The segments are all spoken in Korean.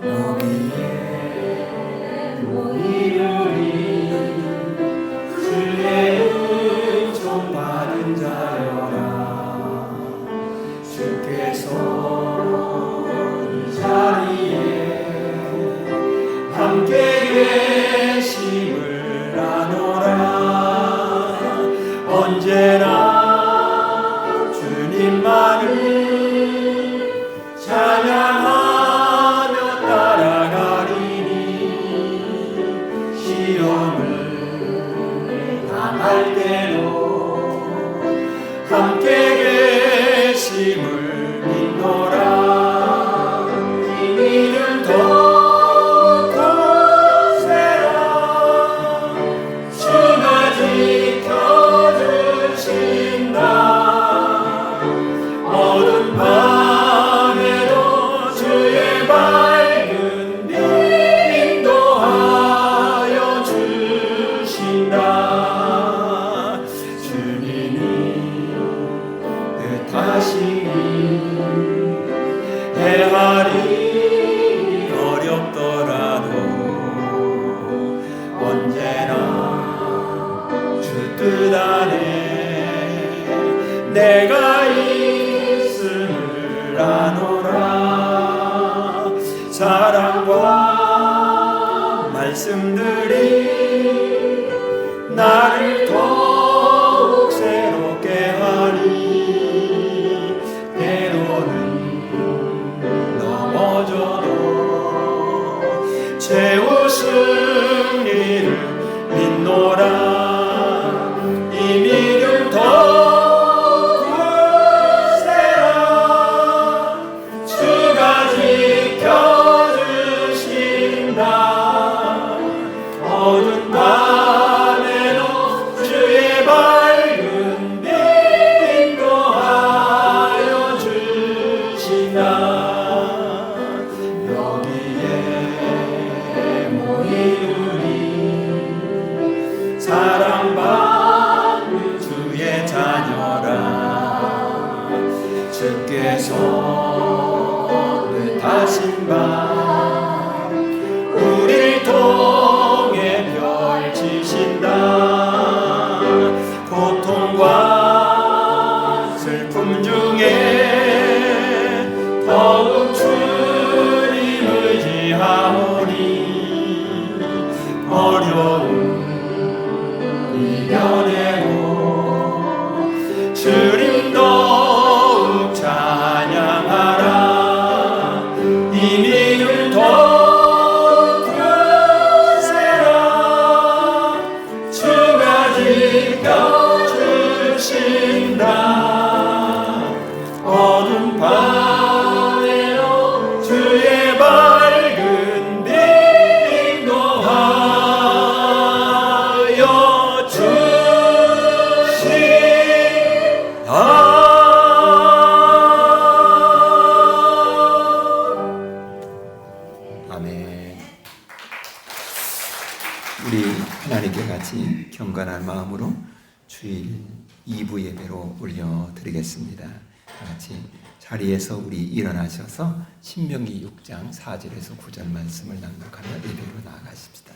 여기에 모이르리 주의 은총 받은 자여라. 주께서 이 자리에 함께 계심을 아노라. 언제나 주님만을 찬양하며 따라가리니 시험을 당할 때로 함께 계심을 믿노라. 이 믿음 더욱 굳세라. 주가 지켜주신다. 어두운 밤에도 주의 밝은 빛 인도하여 주신다. 주님이 뜻하시니 헤아리 어렵더라도 언제나 주 뜻 안에 내가 있음을 아노라. 사랑과 말씀들이 나를 더욱 새롭게 하니 때로는 넘어져도 최후 승리를 믿노라. 이 믿음 더욱 굳세라. 주가 지켜주신다. 어두운 밤에도 주의 밝은 빛 인도하여 주신다. 여기에 모이르니 사랑받는 주의 자녀라. 주께서 뜻하신 바 우리를 통해 펼치신다. 고통과 슬픔 중에 더욱 주님 의지하오니 어려움 이겨내고 주님 더욱 찬양하라. 이 믿음 더욱 굳세라. 주가 지켜주신다. 어두운 밤에도 주의 밝은 빛 인도하여 주신다. 아멘. 우리 하나님께 같이 경건한 마음으로 주일 2부 예배로 올려드리겠습니다. 같이 자리에서 우리 일어나셔서 신명기 6장 4절에서 9절 말씀을 낭독하며 예배로 나아가십시다.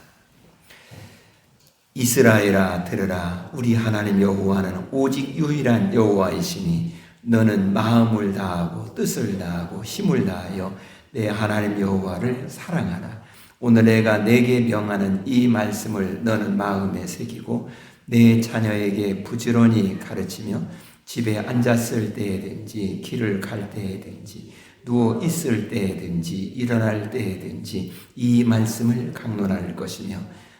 이스라엘아 들으라. 우리 하나님 여호와는 오직 유일한 여호와이시니 너는 마음을 다하고 뜻을 다하고 힘을 다하여 내 하나님 여호와를 사랑하라. 오늘 내가 내게 명하는 이 말씀을 너는 마음에 새기고 내 자녀에게 부지런히 가르치며 집에 앉았을 때에든지 길을 갈 때에든지 누워 있을 때에든지 일어날 때에든지 이 말씀을 강론할 것이며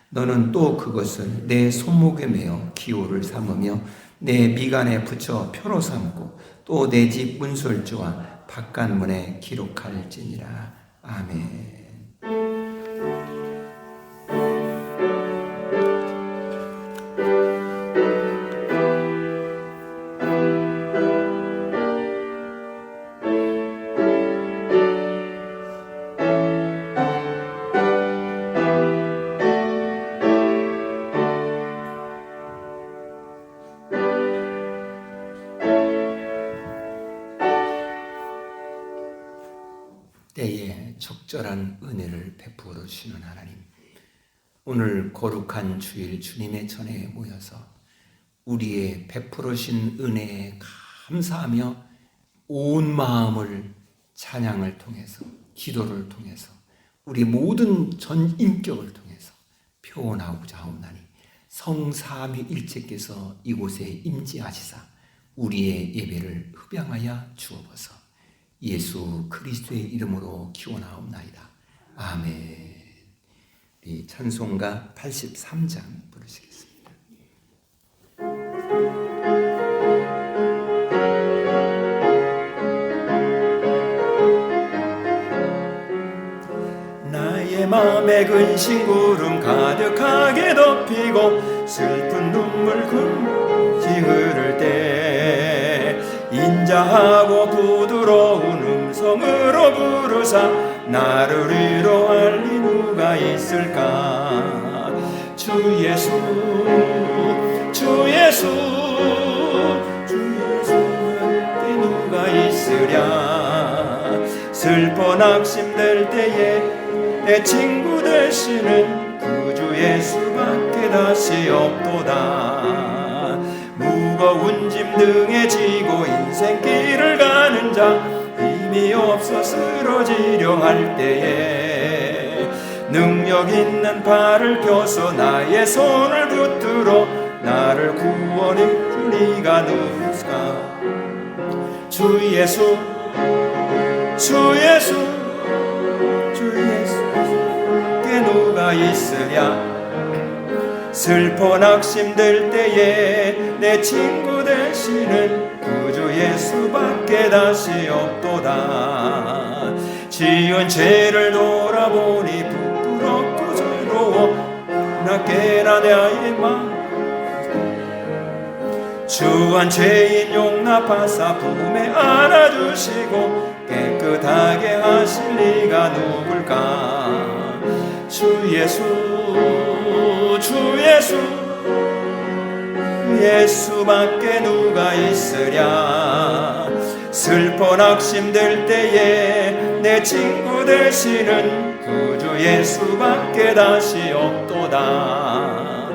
너는 또 그것을 내 손목에 매어 기호를 삼으며 내 미간에 붙여 표로 삼고 또 내 집 문설주와 바깥문에 기록할지니라. 아멘. 때에 적절한 은혜를 베풀어 주시는 하나님, 오늘 거룩한 주일 주님의 전에 모여서 우리의 베풀어 주신 은혜에 감사하며 온 마음을 찬양을 통해서, 기도를 통해서, 우리 모든 전 인격을 통해서 표현하고자 하옵나니 성삼위일체께서 이곳에 임재하시사 우리의 예배를 흡양하여 주옵소서. 예수 그리스도의 이름으로 기원하옵나이다. 아멘. 이 찬송가 83장 부르시겠습니다. 나의 맘에 근심 구름 가득하게 덮이고 슬픈 눈물 금지 흐를 때 인자하고 부드러운 음성으로 부르사 나를 위로할 리 누가 있을까. 주 예수 주 예수 주 예수께 누가 있으랴. 슬퍼 낙심될 때에 내 친구 되시는 구주 예수밖에 다시 없도다. 무거운 짐 등에 지고 인생길을 가는 자 힘이 없어 쓰러지려 할 때에 능력 있는 발을 펴서 나의 손을 붙들어 나를 구원해 줄 리가 누구까. 주 예수 주 예수 주 예수께 누가 있으랴. 슬퍼 낙심될 때에 내 친구 되시는 구주 예수밖에 다시 없도다. 지은 죄를 돌아보니 부끄럽고 즐거워 낮게나 나의 마음 주한 죄인 용납하사 품에 안아주시고 깨끗하게 하실 리가 누굴까. 주 예수 주 예수 예수밖에 누가 있으랴. 슬퍼 낙심될 때에 내 친구 되시는 구주 예수밖에 다시 없도다.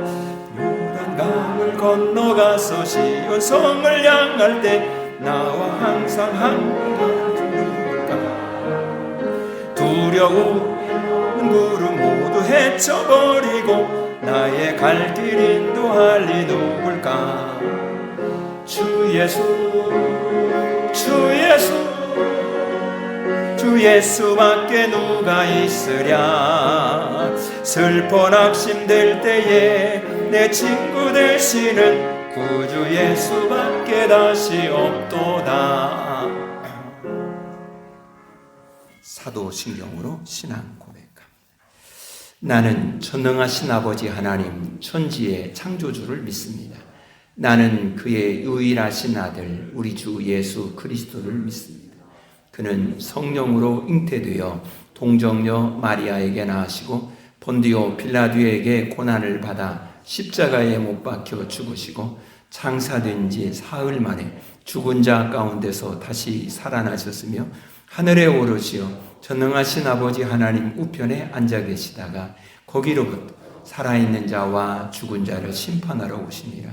요단강을 건너가서 시온 성을 향할 때 나와 항상 함께 누굴까. 두려운 구름 모두 헤쳐버리고 나의 갈 길 인도할 리 누굴까. 주 예수 주 예수 주 예수밖에 누가 있으랴. 슬퍼 낙심될 때에 내 친구 되시는 구주 예수밖에 다시 없도다. 사도신경으로 신앙 고백합니다. 나는 전능하신 아버지 하나님 천지의 창조주를 믿습니다. 나는 그의 유일하신 아들 우리 주 예수 그리스도를 믿습니다. 그는 성령으로 잉태되어 동정녀 마리아에게 나으시고 본디오 빌라도에게 고난을 받아 십자가에 못 박혀 죽으시고 장사된 지 사흘 만에 죽은 자 가운데서 다시 살아나셨으며 하늘에 오르시어 전능하신 아버지 하나님 우편에 앉아 계시다가 거기로부터 살아있는 자와 죽은 자를 심판하러 오시니라.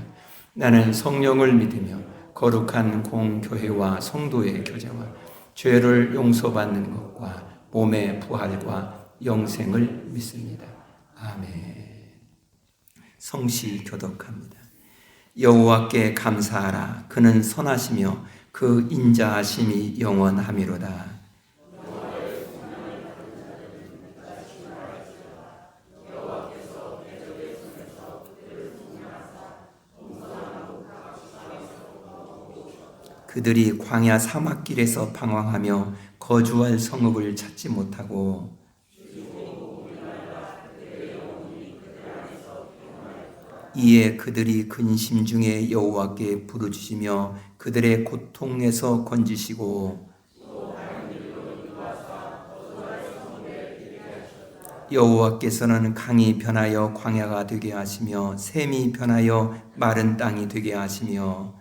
나는 성령을 믿으며 거룩한 공교회와 성도의 교제와 죄를 용서받는 것과 몸의 부활과 영생을 믿습니다. 아멘. 성시 교독합니다. 여호와께 감사하라. 그는 선하시며 그 인자하심이 영원하미로다. 그들이 광야 사막길에서 방황하며 거주할 성읍을 찾지 못하고 이에 그들이 근심 중에 여호와께 부르짖으며 그들의 고통에서 건지시고 여호와께서는 강이 변하여 광야가 되게 하시며 샘이 변하여 마른 땅이 되게 하시며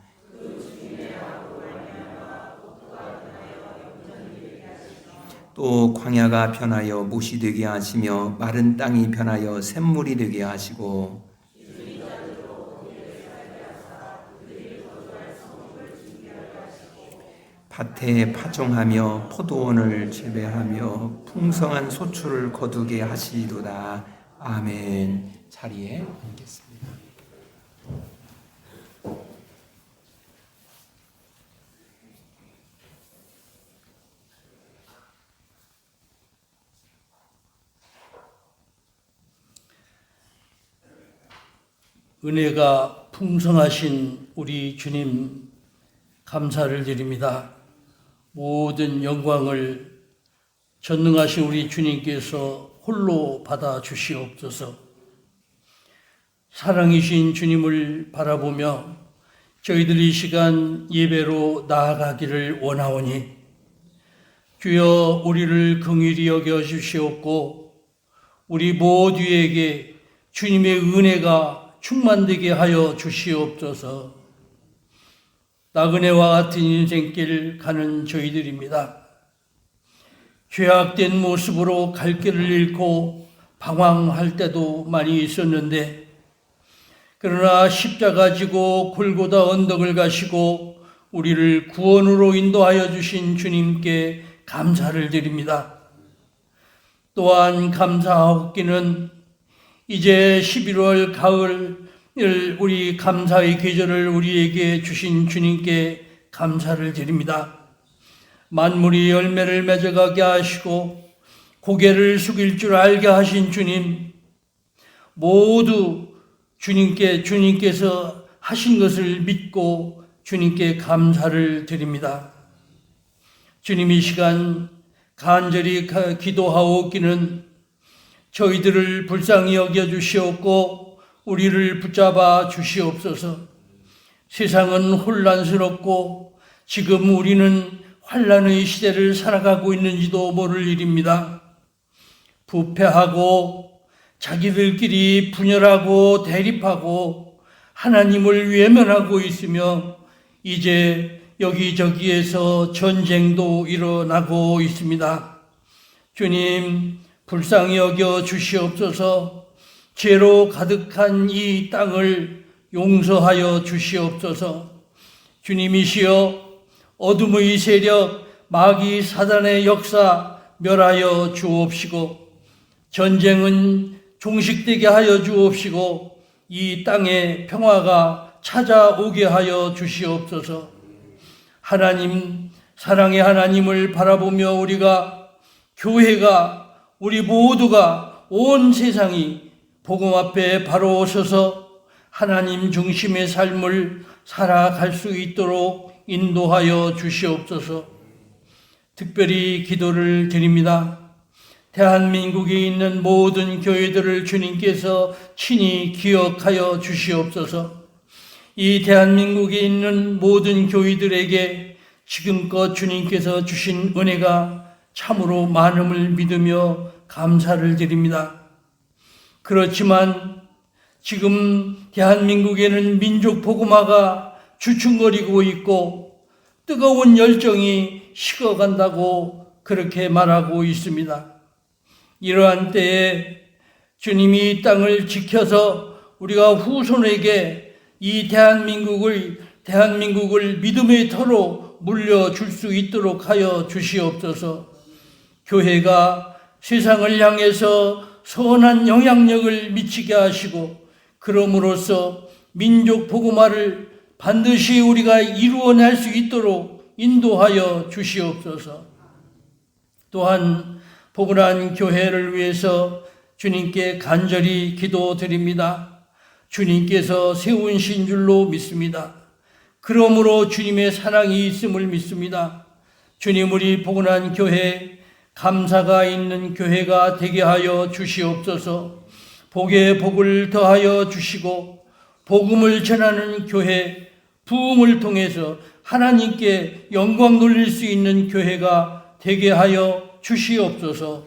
또 광야가 변하여 못이 되게 하시며 마른 땅이 변하여 샘물이 되게 하시고 밭에 파종하며 포도원을 재배하며 풍성한 소출을 거두게 하시리로다. 아멘. 자리에 앉겠습니다. 은혜가 풍성하신 우리 주님 감사를 드립니다. 모든 영광을 전능하신 우리 주님께서 홀로 받아 주시옵소서. 사랑이신 주님을 바라보며 저희들이 이 시간 예배로 나아가기를 원하오니 주여 우리를 긍휼히 여겨 주시옵고 우리 모두에게 주님의 은혜가 충만되게 하여 주시옵소서. 나그네와 같은 인생길 가는 저희들입니다. 죄악된 모습으로 갈 길을 잃고 방황할 때도 많이 있었는데 그러나 십자가 지고 골고다 언덕을 가시고 우리를 구원으로 인도하여 주신 주님께 감사를 드립니다. 또한 감사하옵기는 이제 11월 가을을 우리 감사의 계절을 우리에게 주신 주님께 감사를 드립니다. 만물이 열매를 맺어가게 하시고 고개를 숙일 줄 알게 하신 주님, 모두 주님께서 하신 것을 믿고 주님께 감사를 드립니다. 주님 이 시간 간절히 기도하옵기는 저희들을 불쌍히 여겨주시옵고 우리를 붙잡아 주시옵소서. 세상은 혼란스럽고 지금 우리는 환난의 시대를 살아가고 있는지도 모를 일입니다. 부패하고 자기들끼리 분열하고 대립하고 하나님을 외면하고 있으며 이제 여기저기에서 전쟁도 일어나고 있습니다. 주님 불쌍히 여겨 주시옵소서. 죄로 가득한 이 땅을 용서하여 주시옵소서. 주님이시여 어둠의 세력 마귀 사단의 역사 멸하여 주옵시고 전쟁은 종식되게 하여 주옵시고 이 땅에 평화가 찾아오게 하여 주시옵소서. 하나님 사랑의 하나님을 바라보며 우리가 교회가 우리 모두가 온 세상이 복음 앞에 바로 서서 하나님 중심의 삶을 살아갈 수 있도록 인도하여 주시옵소서. 특별히 기도를 드립니다. 대한민국에 있는 모든 교회들을 주님께서 친히 기억하여 주시옵소서. 이 대한민국에 있는 모든 교회들에게 지금껏 주님께서 주신 은혜가 참으로 많음을 믿으며 감사를 드립니다. 그렇지만 지금 대한민국에는 민족 복음화가 주춤거리고 있고 뜨거운 열정이 식어간다고 그렇게 말하고 있습니다. 이러한 때에 주님이 이 땅을 지켜서 우리가 후손에게 이 대한민국을 믿음의 터로 물려줄 수 있도록 하여 주시옵소서. 교회가 세상을 향해서 선한 영향력을 미치게 하시고 그럼으로써 민족 복음화를 반드시 우리가 이루어낼 수 있도록 인도하여 주시옵소서. 또한 포근한 교회를 위해서 주님께 간절히 기도드립니다. 주님께서 세우신 줄로 믿습니다. 그러므로 주님의 사랑이 있음을 믿습니다. 주님 우리 포근한 교회 감사가 있는 교회가 되게 하여 주시옵소서. 복에 복을 더하여 주시고 복음을 전하는 교회, 부흥을 통해서 하나님께 영광 돌릴 수 있는 교회가 되게 하여 주시옵소서.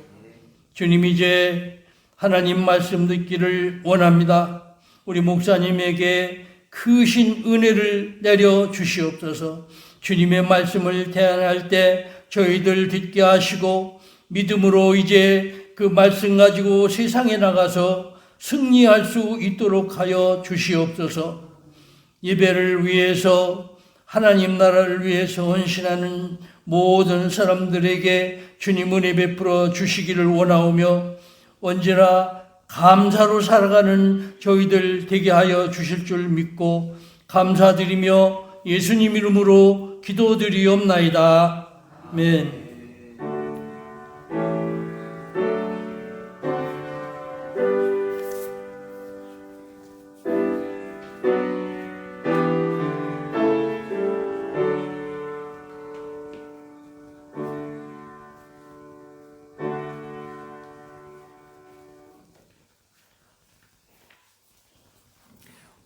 주님 이제 하나님 말씀 듣기를 원합니다. 우리 목사님에게 크신 은혜를 내려 주시옵소서. 주님의 말씀을 대안할 때 저희들 듣게 하시고 믿음으로 이제 그 말씀 가지고 세상에 나가서 승리할 수 있도록 하여 주시옵소서. 예배를 위해서 하나님 나라를 위해서 헌신하는 모든 사람들에게 주님 은혜 베풀어 주시기를 원하오며 언제나 감사로 살아가는 저희들 되게 하여 주실 줄 믿고 감사드리며 예수님 이름으로 기도드리옵나이다. 아멘.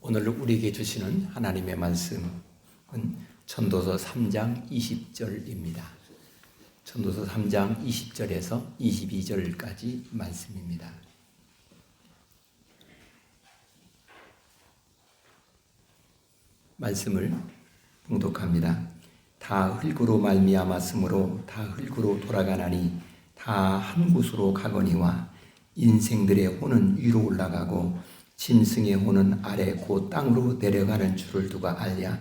오늘 우리에게 주시는 하나님의 말씀은 전도서 3장 20절입니다. 전도서 3장 20절에서 22절까지 말씀입니다. 말씀을 봉독합니다. 다 흙으로 말미암았으므로 다 흙으로 돌아가나니 다 한 곳으로 가거니와 인생들의 혼은 위로 올라가고 짐승의 혼은 아래 곧 땅으로 내려가는 줄을 두가 알랴.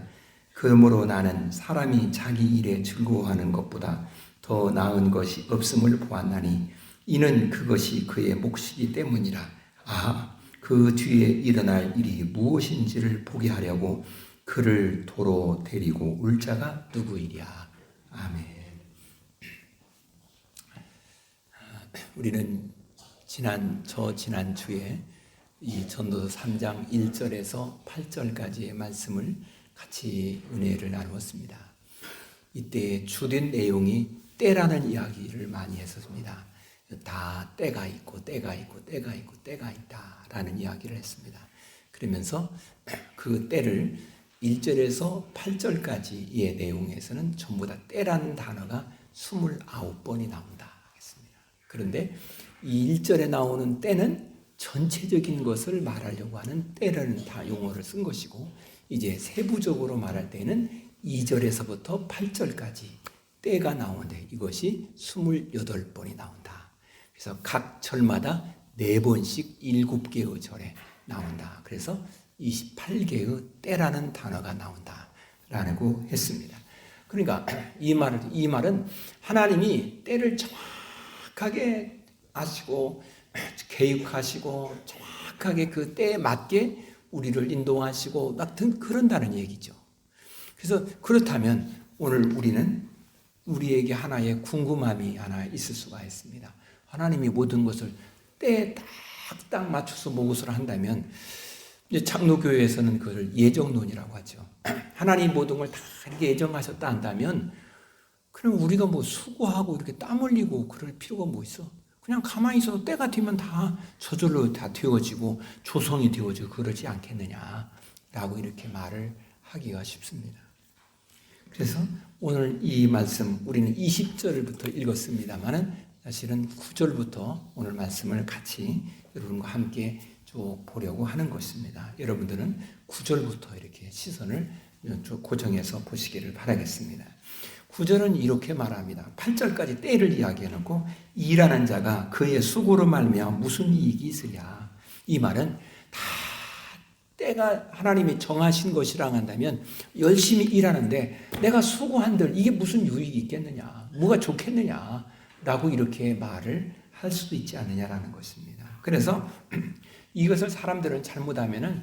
그러므로 나는 사람이 자기 일에 즐거워하는 것보다 더 나은 것이 없음을 보았나니 이는 그것이 그의 몫이기 때문이라. 아, 그 뒤에 일어날 일이 무엇인지를 보게 하려고 그를 도로 데리고 올 자가 누구이랴. 아멘. 우리는 지난 주에 이 전도서 3장 1절에서 8절까지의 말씀을 같이 은혜를 나누었습니다. 이때 주된 내용이 때라는 이야기를 많이 했었습니다. 다 때가 있고 때가 있고 때가 있고 때가 있다라는 이야기를 했습니다. 그러면서 그 때를 1절에서 8절까지의 내용에서는 전부 다 때라는 단어가 29번이 나온다 했습니다. 그런데 이 1절에 나오는 때는 전체적인 것을 말하려고 하는 때라는 용어를 쓴 것이고 이제 세부적으로 말할 때는 2절에서부터 8절까지 때가 나오는데 이것이 28번이 나온다. 그래서 각 절마다 4번씩 7개의 절에 나온다. 그래서 28개의 때라는 단어가 나온다라고 했습니다. 그러니까 이 말은 하나님이 때를 정확하게 아시고 계획하시고 정확하게 그 때에 맞게 우리를 인도하시고 같은 그런다는 얘기죠. 그래서 그렇다면 오늘 우리는 우리에게 하나의 궁금함이 하나 있을 수가 있습니다. 하나님이 모든 것을 때에 딱딱 맞춰서 무엇을 한다면 이제 장로교회에서는 그걸 예정론이라고 하죠. 하나님 모든 걸 다 이렇게 예정하셨다 한다면 그럼 우리가 뭐 수고하고 이렇게 땀 흘리고 그럴 필요가 뭐 있어? 그냥 가만히 있어도 때가 되면 다 저절로 다 되어지고 조성이 되어지고 그러지 않겠느냐라고 이렇게 말을 하기가 쉽습니다. 그래서 오늘 이 말씀 우리는 20절부터 읽었습니다만은 사실은 9절부터 오늘 말씀을 같이 여러분과 함께 쭉 보려고 하는 것입니다. 여러분들은 9절부터 이렇게 시선을 쭉 고정해서 보시기를 바라겠습니다. 9절은 이렇게 말합니다. 8절까지 때를 이야기해놓고 일하는 자가 그의 수고로 말미암아 무슨 이익이 있으랴. 이 말은 다 때가 하나님이 정하신 것이라 한다면 열심히 일하는데 내가 수고한들 이게 무슨 유익이 있겠느냐, 뭐가 좋겠느냐라고 이렇게 말을 할 수도 있지 않느냐라는 것입니다. 그래서 이것을 사람들은 잘못하면은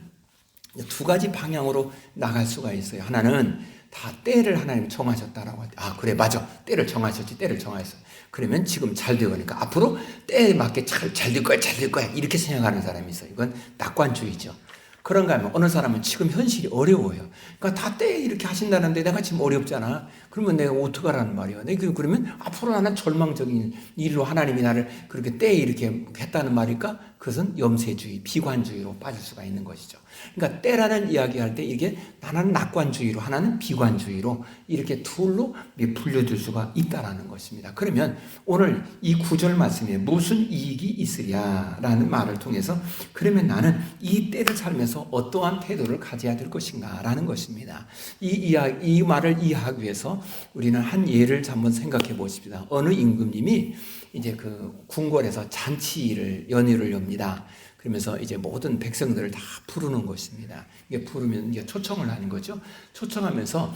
두 가지 방향으로 나갈 수가 있어요. 하나는 다 때를 하나님 정하셨다라고 할 때, 아 그래 맞아, 때를 정하셨지, 때를 정하셨어. 그러면 지금 잘 되니까 앞으로 때에 맞게 잘 될 거야, 잘 될 거야 이렇게 생각하는 사람이 있어요. 이건 낙관주의죠. 그런가 하면 어느 사람은 지금 현실이 어려워요. 그러니까 다 때에 이렇게 하신다는데 내가 지금 어렵잖아. 그러면 내가 어떡하라는 말이야. 그러면 앞으로 나는 절망적인 일로 하나님이 나를 그렇게 때에 이렇게 했다는 말일까? 그것은 염세주의, 비관주의로 빠질 수가 있는 것이죠. 그러니까 때라는 이야기할 때 이게 하나는 낙관주의로 하나는 비관주의로 이렇게 둘로 분류될 수가 있다라는 것입니다. 그러면 오늘 이 9절 말씀에 무슨 이익이 있으랴라는 말을 통해서 그러면 나는 이 때를 살면서 어떠한 태도를 가져야 될 것인가라는 것입니다. 이 말을 이해하기 위해서 그래서 우리는 한 예를 한번 생각해 보십시다. 어느 임금님이 이제 그 궁궐에서 잔치를 연회를 엽니다. 그러면서 이제 모든 백성들을 다 부르는 것입니다. 이게 부르면 이게 초청을 하는 거죠. 초청하면서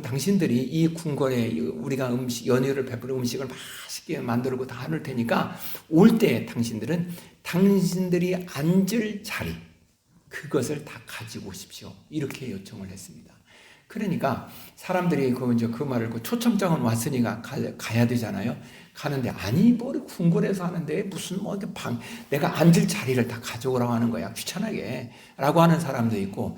당신들이 이 궁궐에 우리가 연회를 베푸는 음식을 맛있게 만들고 다 하늘 테니까 올 때 당신들이 앉을 자리 그것을 다 가지고 오십시오. 이렇게 요청을 했습니다. 그러니까 사람들이 그 말을 초청장은 왔으니까 가야 되잖아요. 가는데 아니 뭐 궁궐에서 하는데 무슨 뭐 이렇게 내가 앉을 자리를 다 가져오라고 하는 거야 귀찮게 라고 하는 사람도 있고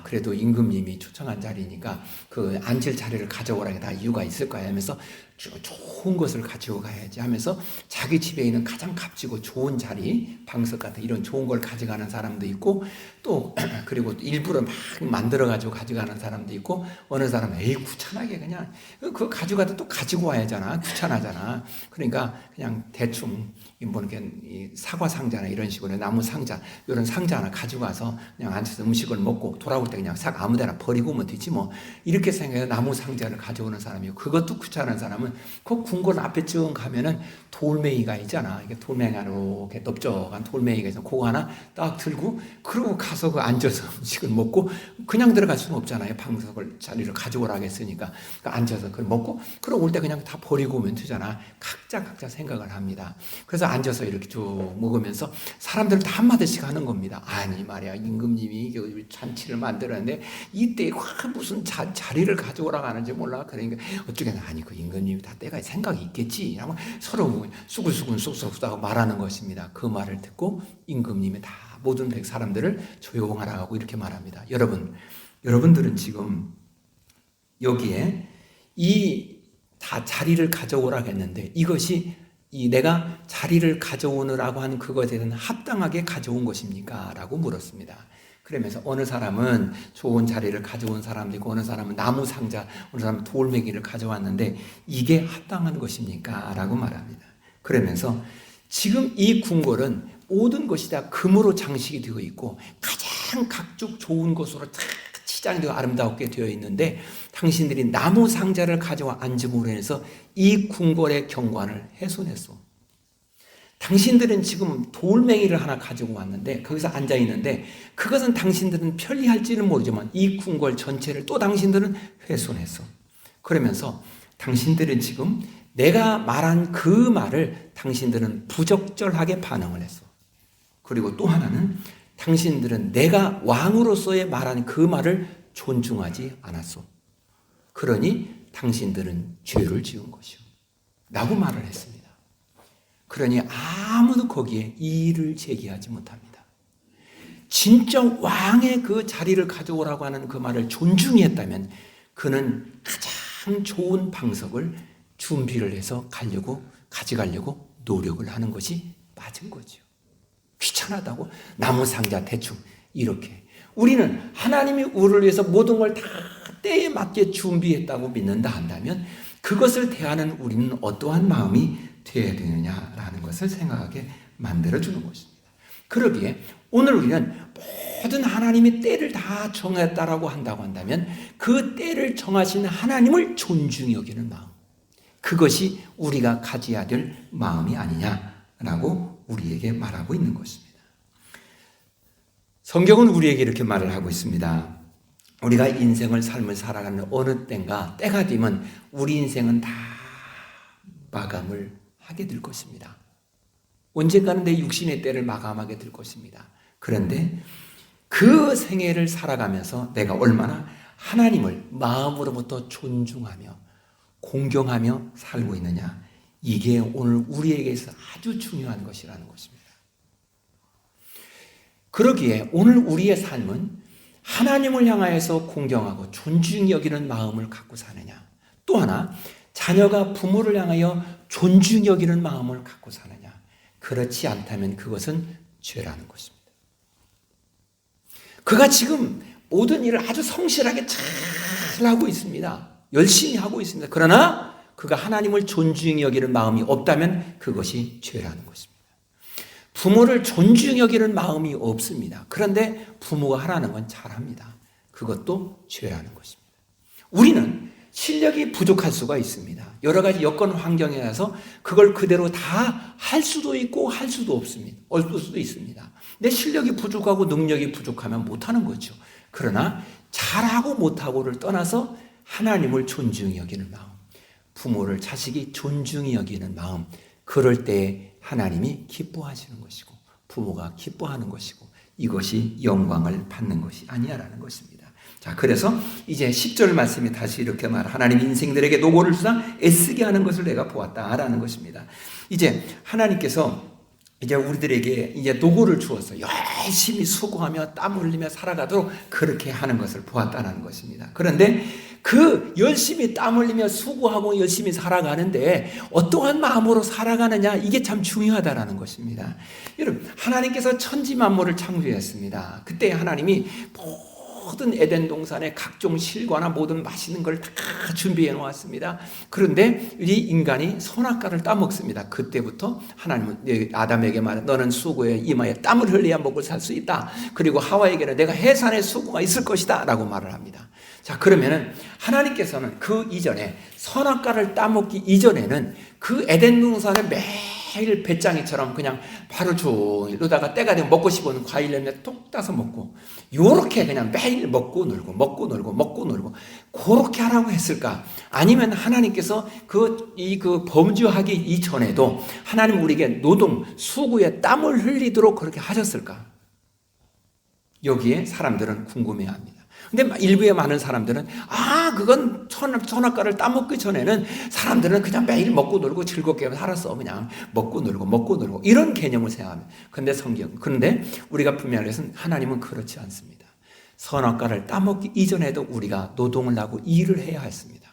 그래도 임금님이 초청한 자리니까 그 앉을 자리를 가져오라는 게 다 이유가 있을 거야 하면서 좋은 것을 가지고 가야지 하면서 자기 집에 있는 가장 값지고 좋은 자리 방석 같은 이런 좋은 걸 가져가는 사람도 있고 또 그리고 일부러 막 만들어 가지고 가져가는 사람도 있고 어느 사람은 에이 귀찮게 그냥 그거 가져가도 또 가지고 와야잖아 귀찮아잖아. 그러니까 그냥 대충 뭐 이렇게 사과 상자나 이런 식으로 나무 상자 이런 상자 하나 가지고 와서 그냥 앉아서 음식을 먹고 돌아올 때 그냥 싹 아무데나 버리고 오면 되지 뭐 이렇게 생각해서 나무 상자를 가져오는 사람이고 그것도 귀찮은 사람은 그 궁궐 앞에 쭉 가면은 돌멩이가 있잖아. 이게 돌멩이가 이렇게 넓적한 돌멩이가 있어. 그거 하나 딱 들고 그러고 가서 그 앉아서 음식을 먹고 그냥 들어갈 수는 없잖아요. 방석을 자리를 가져오라고 했으니까 그러니까 앉아서 그걸 먹고 그러고 올 때 그냥 다 버리고 오면 되잖아. 각자 생각을 합니다. 그래서 앉아서 이렇게 쭉 먹으면서 사람들 다 한마디씩 하는 겁니다. 아니 말이야 임금님이 잔치를 만들었는데 이때 무슨 자리를 가져오라고 하는지 몰라. 그러니까 어쩌겠나 아니 그 임금님이 다 때가 생각이 있겠지 하고 서로 수근수근 쏙쏙하고 말하는 것입니다. 그 말을 듣고 임금님이 다 모든 사람들을 조용하라고 이렇게 말합니다. 여러분들은 지금 여기에 다 자리를 가져오라고 했는데 이것이 내가 자리를 가져오느라고 하는 그것에 대해서는 합당하게 가져온 것입니까? 라고 물었습니다. 그러면서 어느 사람은 좋은 자리를 가져온 사람도 있고 어느 사람은 나무 상자, 어느 사람은 돌멩이를 가져왔는데 이게 합당한 것입니까? 라고 말합니다. 그러면서 지금 이 궁궐은 모든 것이 다 금으로 장식이 되어 있고 가장 각종 좋은 것으로 치장이 되어 아름답게 되어 있는데 당신들이 나무 상자를 가져와 앉음으로 인해서 이 궁궐의 경관을 훼손했어. 당신들은 지금 돌멩이를 하나 가지고 왔는데 거기서 앉아 있는데 그것은 당신들은 편리할지는 모르지만 이 궁궐 전체를 또 당신들은 훼손했어. 그러면서 당신들은 지금 내가 말한 그 말을 당신들은 부적절하게 반응을 했어. 그리고 또 하나는 당신들은 내가 왕으로서의 말한 그 말을 존중하지 않았어. 그러니 당신들은 죄를 지은 것이요. 라고 말을 했습니다. 그러니 아무도 거기에 이의를 제기하지 못합니다. 진짜 왕의 그 자리를 가져오라고 하는 그 말을 존중히 했다면 그는 가장 좋은 방석을 준비를 해서 가져가려고 노력을 하는 것이 맞은 거죠. 귀찮았다고 나무 상자 대충 이렇게. 우리는 하나님이 우리를 위해서 모든 걸 다 때에 맞게 준비했다고 믿는다 한다면 그것을 대하는 우리는 어떠한 마음이 되어야 되느냐라는 것을 생각하게 만들어주는 것입니다. 그러기에 오늘 우리는 모든 하나님이 때를 다 정했다라고 한다고 한다면 그 때를 정하신 하나님을 존중히 여기는 마음, 그것이 우리가 가져야 될 마음이 아니냐라고 우리에게 말하고 있는 것입니다. 성경은 우리에게 이렇게 말을 하고 있습니다. 우리가 인생을 삶을 살아가는 어느 때가 되면 우리 인생은 다 마감을 하게 될 것입니다. 언젠가는 내 육신의 때를 마감하게 될 것입니다. 그런데 그 생애를 살아가면서 내가 얼마나 하나님을 마음으로부터 존중하며 공경하며 살고 있느냐, 이게 오늘 우리에게서 아주 중요한 것이라는 것입니다. 그러기에 오늘 우리의 삶은 하나님을 향하여서 공경하고 존중히 여기는 마음을 갖고 사느냐, 또 하나 자녀가 부모를 향하여 존중히 여기는 마음을 갖고 사느냐, 그렇지 않다면 그것은 죄라는 것입니다. 그가 지금 모든 일을 아주 성실하게 잘 하고 있습니다. 열심히 하고 있습니다. 그러나 그가 하나님을 존중히 여기는 마음이 없다면 그것이 죄라는 것입니다. 부모를 존중히 여기는 마음이 없습니다. 그런데 부모가 하라는 건 잘합니다. 그것도 죄라는 것입니다. 우리는 실력이 부족할 수가 있습니다. 여러 가지 여건 환경이라서 그걸 그대로 다 할 수도 있고 할 수도 없습니다. 없을 수도 있습니다. 내 실력이 부족하고 능력이 부족하면 못하는 거죠. 그러나 잘하고 못하고를 떠나서 하나님을 존중히 여기는 마음, 부모를 자식이 존중히 여기는 마음, 그럴 때 하나님이 기뻐하시는 것이고 부모가 기뻐하는 것이고 이것이 영광을 받는 것이 아니야라는 것입니다. 자, 그래서 이제 10절 말씀이 다시 이렇게 하나님 인생들에게 노고를 주사 애쓰게 하는 것을 내가 보았다라는 것입니다. 이제 하나님께서 이제 우리들에게 이제 노고를 주어서 열심히 수고하며 땀 흘리며 살아가도록 그렇게 하는 것을 보았다는 것입니다. 그런데 그 열심히 땀 흘리며 수고하고 열심히 살아가는데 어떠한 마음으로 살아가느냐, 이게 참 중요하다라는 것입니다. 여러분, 하나님께서 천지 만물을 창조했습니다. 그때 하나님이 모든 에덴 동산에 각종 실과나 모든 맛있는 걸 다 준비해 놓았습니다. 그런데 이 인간이 선악과를 따먹습니다. 그때부터 하나님은 아담에게 말해, 너는 수고에 이마에 땀을 흘려야 먹고 살 수 있다. 그리고 하와에게는 내가 해산의 수고가 있을 것이다 라고 말을 합니다. 자, 그러면은 하나님께서는 그 이전에 선악과를 따먹기 이전에는 그 에덴 동산에 매일 배짱이처럼 그냥 하루 종일 이러다가 때가 되면 먹고 싶은 과일 내면 톡 따서 먹고 요렇게 그냥 매일 먹고 놀고 그렇게 하라고 했을까? 아니면 하나님께서 그 범죄하기 이전에도 하나님 우리에게 노동, 수고에 땀을 흘리도록 그렇게 하셨을까? 여기에 사람들은 궁금해합니다. 근데 일부의 많은 사람들은 그건 선악과를 따먹기 전에는 사람들은 그냥 매일 먹고 놀고 즐겁게 살았어. 그냥 먹고 놀고 이런 개념을 생각합니다. 그런데 우리가 분명히 해서 하나님은 그렇지 않습니다. 선악과를 따먹기 이전에도 우리가 노동을 하고 일을 해야 했습니다.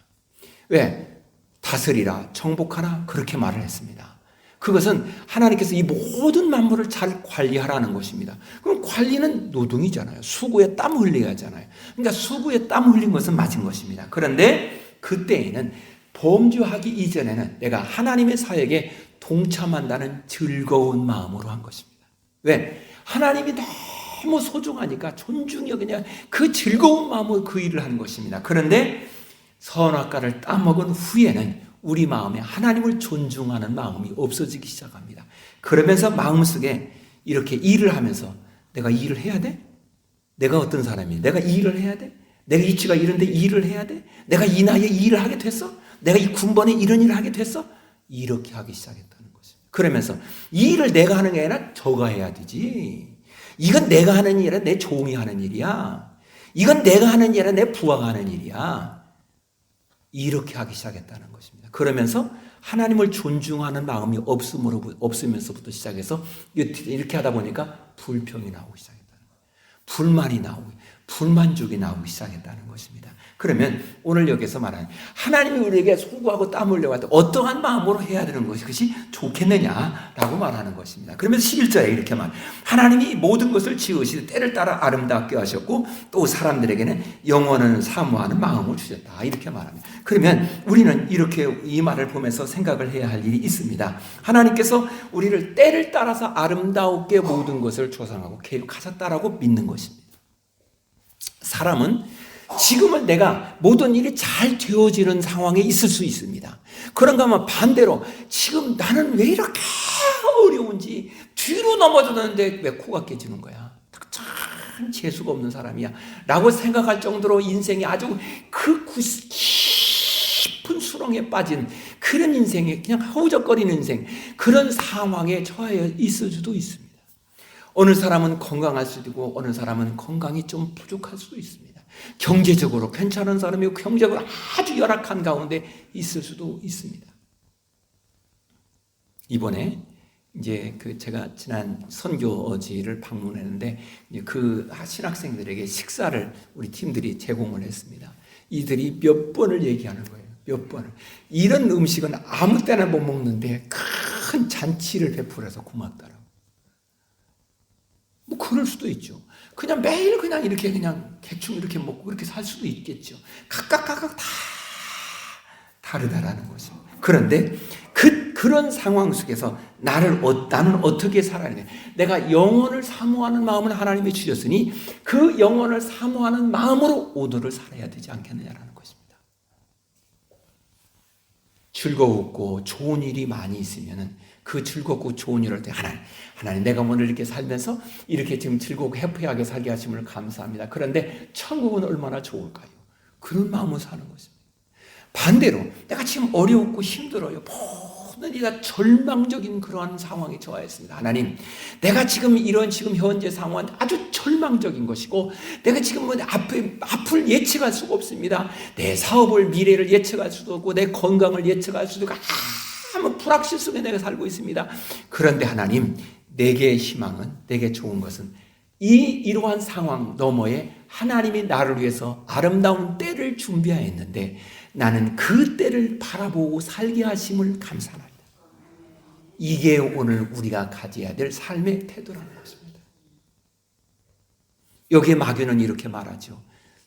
왜? 다스리라, 정복하라 그렇게 말을 했습니다. 그것은 하나님께서 이 모든 만물을 잘 관리하라는 것입니다. 그럼 관리는 노동이잖아요. 수고에 땀 흘려야 하잖아요. 그러니까 수고에 땀 흘린 것은 맞은 것입니다. 그런데 그때에는 범죄하기 이전에는 내가 하나님의 사역에 동참한다는 즐거운 마음으로 한 것입니다. 왜? 하나님이 너무 소중하니까 존중이 그냥 그 즐거운 마음으로 그 일을 하는 것입니다. 그런데 선악과를 따먹은 후에는 우리 마음에 하나님을 존중하는 마음이 없어지기 시작합니다. 그러면서 마음속에 이렇게 일을 하면서 내가 이 일을 해야 돼? 내가 어떤 사람이야? 내가 이 일을 해야 돼? 내가 이치가 이런데 이 일을 해야 돼? 내가 이 나이에 이 일을 하게 됐어? 내가 이 군번에 이런 일을 하게 됐어? 이렇게 하기 시작했다는 것입니다. 그러면서 이 일을 내가 하는 게 아니라 저가 해야 되지. 이건 내가 하는 일이 아니라 내 종이 하는 일이야. 이건 내가 하는 일이 아니라 내 부하가 하는 일이야. 이렇게 하기 시작했다는 것입니다. 그러면서 하나님을 존중하는 마음이 없으면서부터 시작해서 이렇게 하다 보니까 불평이 나오기 시작했다는 거예요. 불만이 나오고 불만족이 나오기 시작했다는 것입니다. 그러면 오늘 여기서 말하는 하나님이 우리에게 수고하고 땀 흘려갈 때 어떠한 마음으로 해야 되는 것이 좋겠느냐라고 말하는 것입니다. 그러면서 11절에 이렇게 하나님이 모든 것을 지으시되 때를 따라 아름답게 하셨고 또 사람들에게는 영원을 사모하는 마음을 주셨다 이렇게 말합니다. 그러면 우리는 이렇게 이 말을 보면서 생각을 해야 할 일이 있습니다. 하나님께서 우리를 때를 따라서 아름답게 모든 것을 조성하고 계획하셨다라고 믿는 것입니다. 사람은 지금은 내가 모든 일이 잘 되어지는 상황에 있을 수 있습니다. 그런가 하면 반대로 지금 나는 왜 이렇게 어려운지 뒤로 넘어졌는데 왜 코가 깨지는 거야? 참 재수가 없는 사람이야 라고 생각할 정도로 인생이 아주 그 깊은 수렁에 빠진 그런 인생에 그냥 허우적거리는 인생, 그런 상황에 처해 있을 수도 있습니다. 어느 사람은 건강할 수도 있고 어느 사람은 건강이 좀 부족할 수도 있습니다. 경제적으로 괜찮은 사람이고 경제적으로 아주 열악한 가운데 있을 수도 있습니다. 이번에 이제 제가 지난 선교지를 방문했는데 그 신학생들에게 식사를 우리 팀들이 제공을 했습니다. 이들이 몇 번을 얘기하는 거예요. 몇 번을. 이런 음식은 아무 때나 못 먹는데 큰 잔치를 베풀어서 고맙다라고. 뭐 그럴 수도 있죠. 그냥 매일 그냥 이렇게 그냥 대충 이렇게 먹고 그렇게 살 수도 있겠죠. 각각 다 다르다라는 것입니다. 그런데 그런 상황 속에서 나는 어떻게 살아야 돼? 내가 영혼을 사모하는 마음을 하나님이 주셨으니 그 영혼을 사모하는 마음으로 오늘을 살아야 되지 않겠느냐라는 것입니다. 즐거웠고 좋은 일이 많이 있으면은 그 즐겁고 좋은 일을 때 하나님 내가 오늘 이렇게 살면서 이렇게 지금 즐겁고 해피하게 살게 하심을 감사합니다. 그런데 천국은 얼마나 좋을까요? 그런 마음으로 사는 것입니다. 반대로 내가 지금 어려웠고 힘들어요. 모든 일이 다 절망적인 그러한 상황에 처하였습니다. 하나님, 내가 지금 이런 지금 현재 상황은 아주 절망적인 것이고 내가 지금 뭐 앞을 예측할 수가 없습니다. 내 사업을 미래를 예측할 수도 없고 내 건강을 예측할 수도 없고 아무 불확실 속에 내가 살고 있습니다. 그런데 하나님, 내게 희망은, 내게 좋은 것은 이러한 상황 너머에 하나님이 나를 위해서 아름다운 때를 준비하였는데 나는 그 때를 바라보고 살게 하심을 감사합니다. 이게 오늘 우리가 가져야 될 삶의 태도라는 것입니다. 여기에 마귀는 이렇게 말하죠.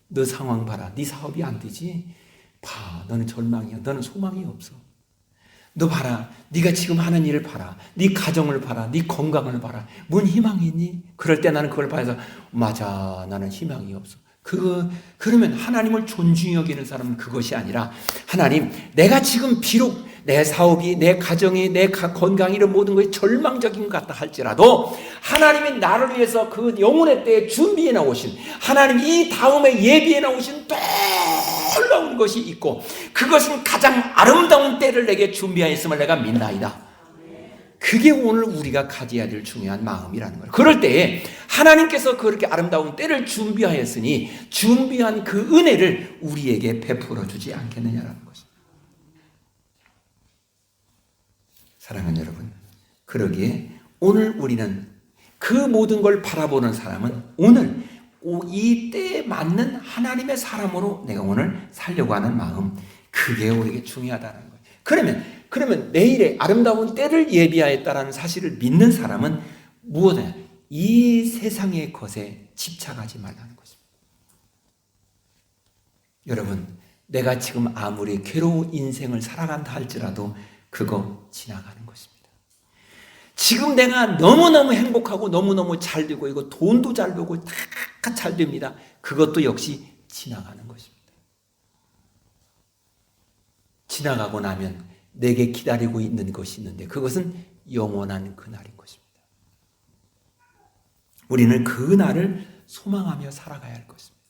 너 상황 봐라. 네 사업이 안 되지? 봐, 너는 절망이야. 너는 소망이 없어. 너 봐라. 네가 지금 하는 일을 봐라. 네 가정을 봐라. 네 건강을 봐라. 뭔 희망이 있니? 그럴 때 나는 그걸 봐서 맞아. 나는 희망이 없어. 그러면 하나님을 존중히 여기는 사람은 그것이 아니라 하나님, 내가 지금 비록 내 사업이, 내 가정이, 내 건강이 이런 모든 것이 절망적인 것 같다 할지라도 하나님이 나를 위해서 그 영혼의 때에 준비해 나오신 하나님 이 다음에 예비해 나오신 놀라운 것이 있고 그것은 가장 아름다운 때를 내게 준비하였음을 내가 믿나이다. 그게 오늘 우리가 가져야 될 중요한 마음이라는 거예요. 그럴 때에 하나님께서 그렇게 아름다운 때를 준비하였으니 준비한 그 은혜를 우리에게 베풀어 주지 않겠느냐라는 것입니다. 사랑하는 여러분, 그러기에 오늘 우리는 그 모든 걸 바라보는 사람은 오늘 이 때에 맞는 하나님의 사람으로 내가 오늘 살려고 하는 마음, 그게 우리에게 중요하다는 거예요. 그러면 내일의 아름다운 때를 예비하였다라는 사실을 믿는 사람은 무엇이냐? 이 세상의 것에 집착하지 말라는 것입니다. 여러분, 내가 지금 아무리 괴로운 인생을 살아간다 할지라도 그거 지나가는 것입니다. 지금 내가 너무너무 행복하고 너무너무 잘 되고 이거 돈도 잘 벌고 다 잘 됩니다. 그것도 역시 지나가는 것입니다. 지나가고 나면 내게 기다리고 있는 것이 있는데 그것은 영원한 그날인 것입니다. 우리는 그 날을 소망하며 살아가야 할 것입니다.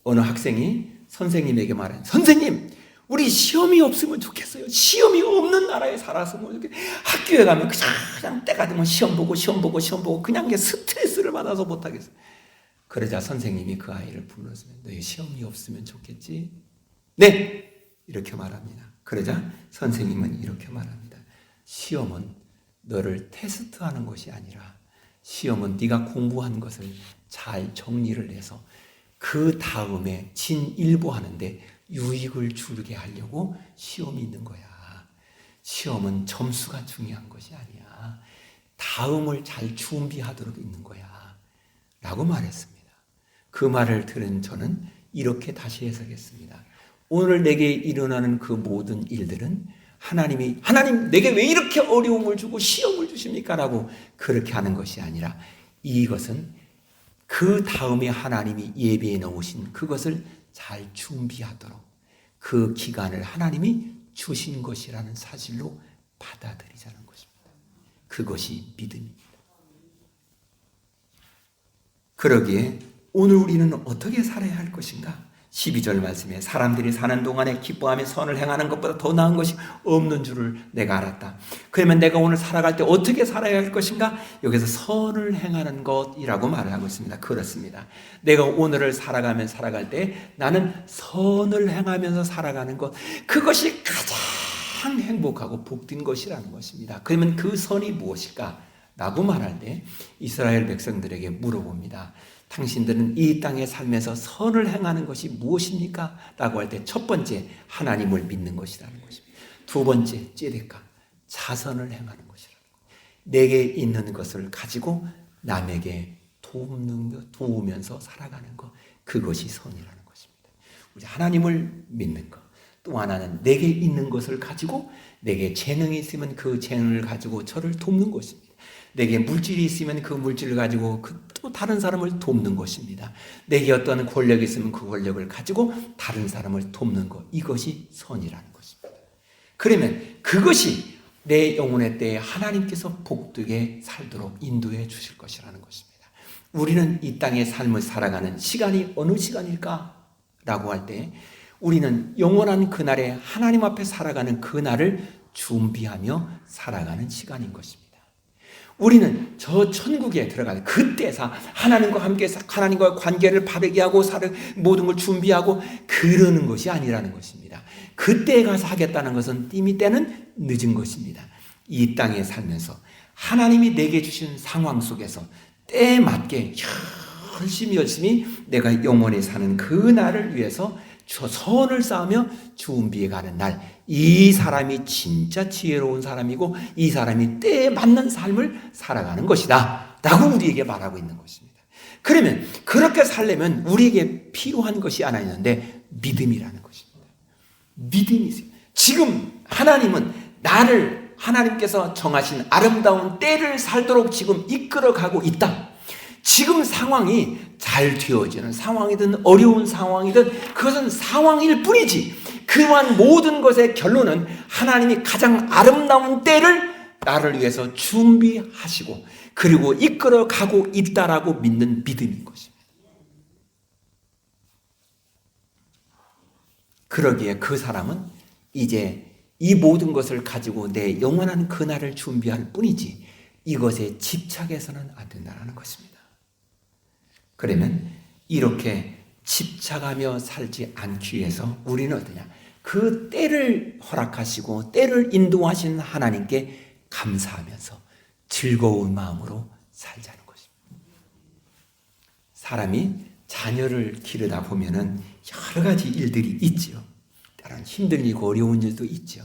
어느 학생이 선생님에게 말해요. 선생님, 우리 시험이 없으면 좋겠어요. 시험이 없는 나라에 살아서 학교에 가면 그냥 때가 되면 시험 보고 그냥 스트레스를 받아서 못하겠어요. 그러자 선생님이 그 아이를 불러서 너희 시험이 없으면 좋겠지? 네! 이렇게 말합니다. 그러자 선생님은 이렇게 말합니다. 시험은 너를 테스트하는 것이 아니라 시험은 네가 공부한 것을 잘 정리를 해서 그 다음에 진일보하는데 유익을 주게 하려고 시험이 있는 거야. 시험은 점수가 중요한 것이 아니야. 다음을 잘 준비하도록 있는 거야. 라고 말했습니다. 그 말을 들은 저는 이렇게 다시 해석했습니다. 오늘 내게 일어나는 그 모든 일들은 하나님 내게 왜 이렇게 어려움을 주고 시험을 주십니까? 라고 그렇게 하는 것이 아니라 이것은 그 다음에 하나님이 예비해 놓으신 그것을 잘 준비하도록 그 기간을 하나님이 주신 것이라는 사실로 받아들이자는 것입니다. 그것이 믿음입니다. 그러기에 오늘 우리는 어떻게 살아야 할 것인가? 12절 말씀에 사람들이 사는 동안에 기뻐하며 선을 행하는 것보다 더 나은 것이 없는 줄을 내가 알았다. 그러면 내가 오늘 살아갈 때 어떻게 살아야 할 것인가? 여기서 선을 행하는 것이라고 말을 하고 있습니다. 그렇습니다. 내가 오늘을 살아갈 때 나는 선을 행하면서 살아가는 것, 그것이 가장 행복하고 복된 것이라는 것입니다. 그러면 그 선이 무엇일까? 라고 말할 때 이스라엘 백성들에게 물어봅니다. 당신들은 이 땅에 살면서 선을 행하는 것이 무엇입니까? 라고 할 때 첫 번째, 하나님을 믿는 것이라는 것입니다. 두 번째, ጼ데카, 자선을 행하는 것이라는 것. 내게 있는 것을 가지고 남에게 도우면서 살아가는 것, 그것이 선이라는 것입니다. 우리 하나님을 믿는 것, 또 하나는 내게 있는 것을 가지고, 내게 재능이 있으면 그 재능을 가지고 저를 돕는 것입니다. 내게 물질이 있으면 그 물질을 가지고 또 다른 사람을 돕는 것입니다. 내게 어떤 권력이 있으면 그 권력을 가지고 다른 사람을 돕는 것, 이것이 선이라는 것입니다. 그러면 그것이 내 영혼의 때에 하나님께서 복되게 살도록 인도해 주실 것이라는 것입니다. 우리는 이 땅의 삶을 살아가는 시간이 어느 시간일까? 라고 할 때 우리는 영원한 그날에 하나님 앞에 살아가는 그날을 준비하며 살아가는 시간인 것입니다. 우리는 저 천국에 들어가는 그때 하나님과 함께 하나님과 관계를 바르게 하고 모든 걸 준비하고 그러는 것이 아니라는 것입니다. 그때에 가서 하겠다는 것은 이미 때는 늦은 것입니다. 이 땅에 살면서 하나님이 내게 주신 상황 속에서 때에 맞게 열심히 내가 영원히 사는 그날을 위해서 선을 쌓으며 준비해 가는 날, 이 사람이 진짜 지혜로운 사람이고 이 사람이 때에 맞는 삶을 살아가는 것이다 라고 우리에게 말하고 있는 것입니다. 그러면 그렇게 살려면 우리에게 필요한 것이 하나 있는데 믿음이라는 것입니다. 믿음이 있어요. 지금 하나님은 하나님께서 정하신 아름다운 때를 살도록 지금 이끌어가고 있다. 지금 상황이 잘 되어지는 상황이든 어려운 상황이든 그것은 상황일 뿐이지, 그러한 모든 것의 결론은 하나님이 가장 아름다운 때를 나를 위해서 준비하시고 그리고 이끌어가고 있다라고 믿는 믿음인 것입니다. 그러기에 그 사람은 이제 이 모든 것을 가지고 내 영원한 그날을 준비할 뿐이지 이것에 집착해서는 안 된다는 것입니다. 그러면 이렇게 집착하며 살지 않기 위해서 우리는 어떠냐? 그 때를 허락하시고 때를 인도하신 하나님께 감사하면서 즐거운 마음으로 살자는 것입니다. 사람이 자녀를 기르다 보면은 여러 가지 일들이 있지요. 때로는 힘들고 어려운 일도 있죠.